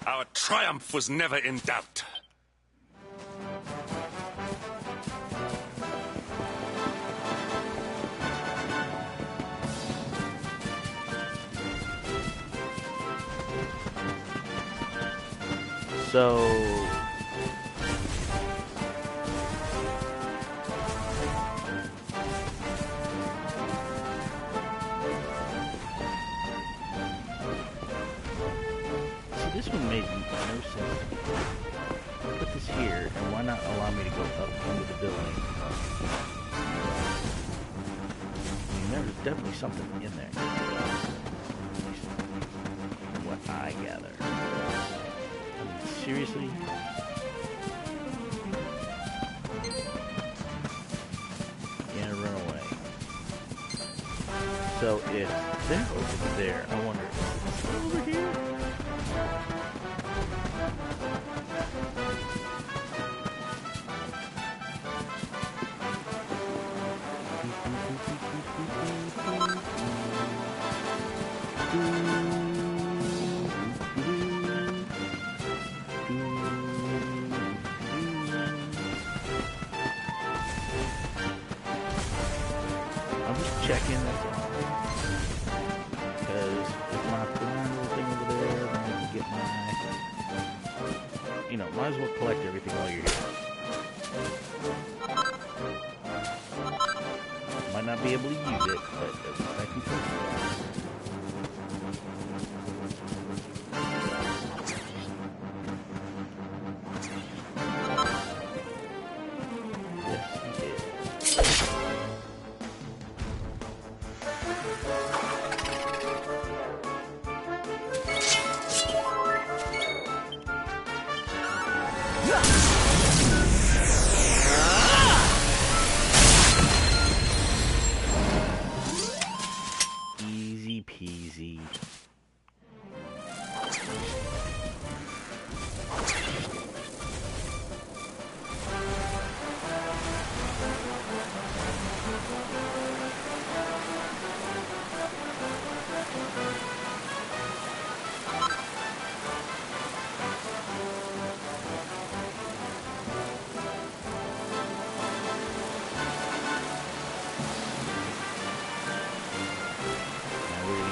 S3: Our triumph was never in doubt.
S1: So this one made no sense. Put this here, and why not allow me to go up into the building? I mean, there's definitely something in there. What I gather. I mean, seriously? Yeah, run away. So if they're over there, I wonder, is it over here? I'm just checking, that's all. Because if my little thing over there, then I can get my... You know, might as well collect everything while you're here. Might not be able to use it, but at least I can collect it. Easy peasy.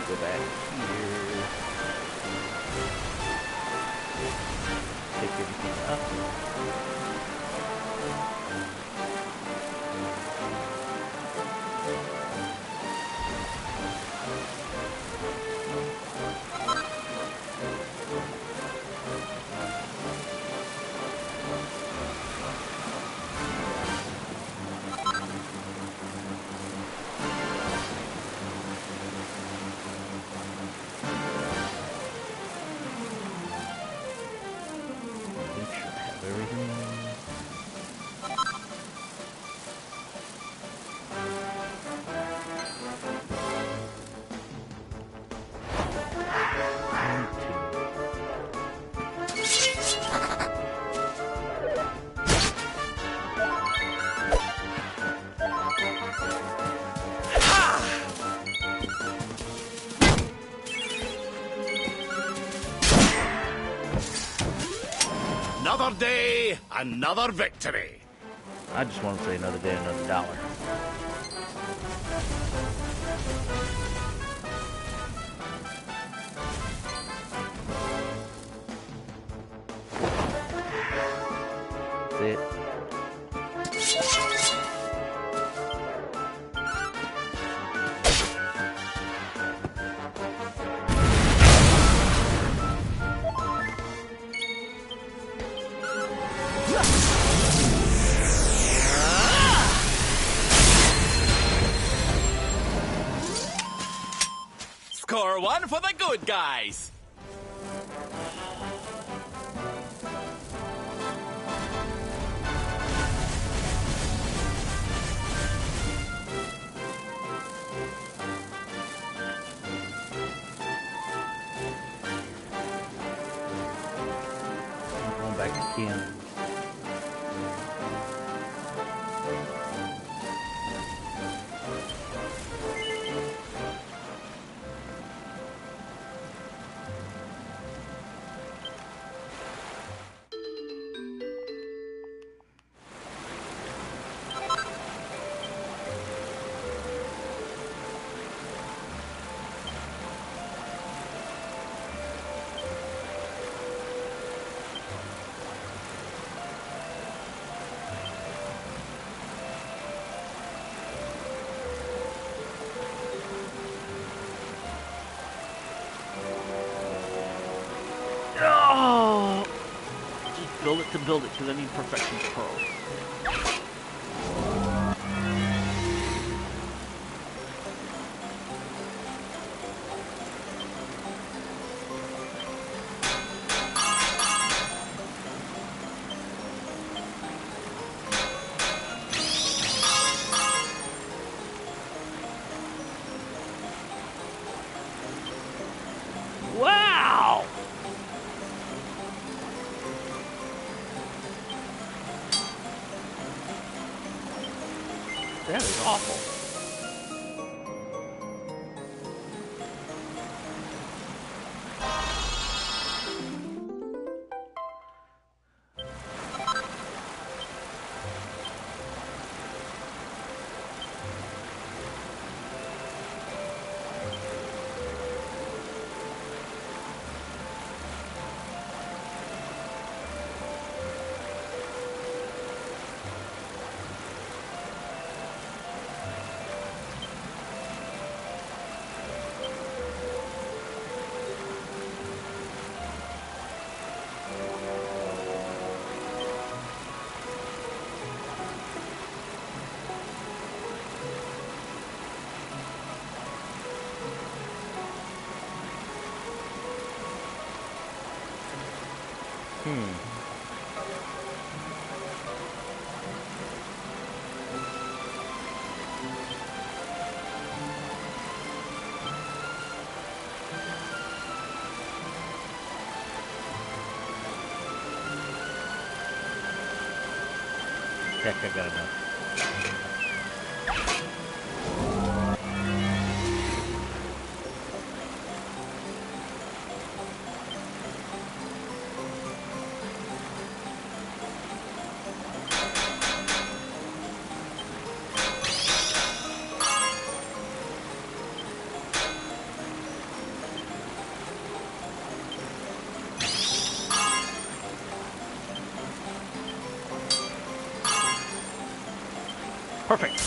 S1: Go back here. Pick everything up. Everything.
S4: Another day, another victory.
S1: I just want to say another day, another dollar. That's it.
S15: Score one for the good guys.
S1: I'm going back to Kim. Oh! Just build it to build it, because I need perfection's pearl. Wow! That is awful. Heck, I got enough. Perfect.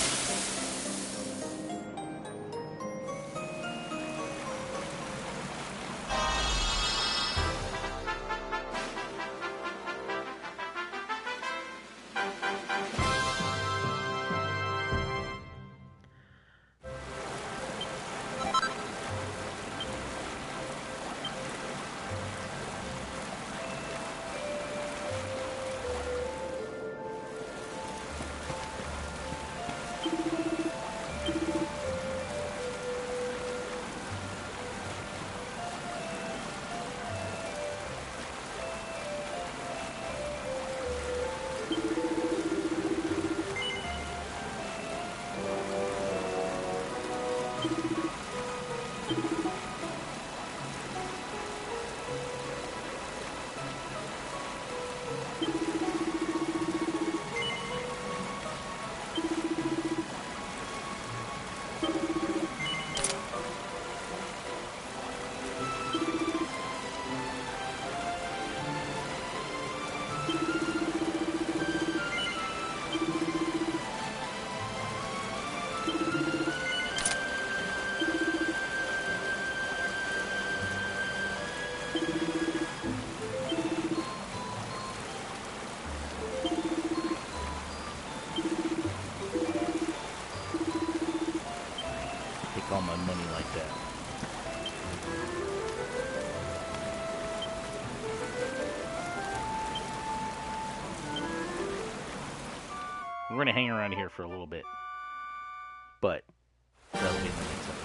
S1: We're going to hang around here for a little bit. But that'll be in the next episode.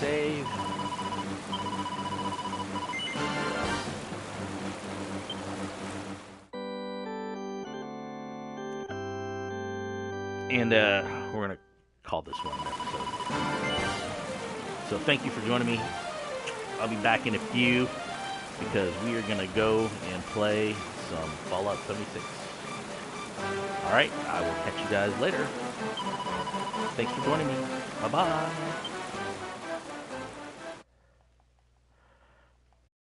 S1: Save. And we're going to call this one an episode. So thank you for joining me. I'll be back in a few because we are going to go and play some Fallout 76. Alright, I will catch you guys later. Thanks for joining me. Bye-bye.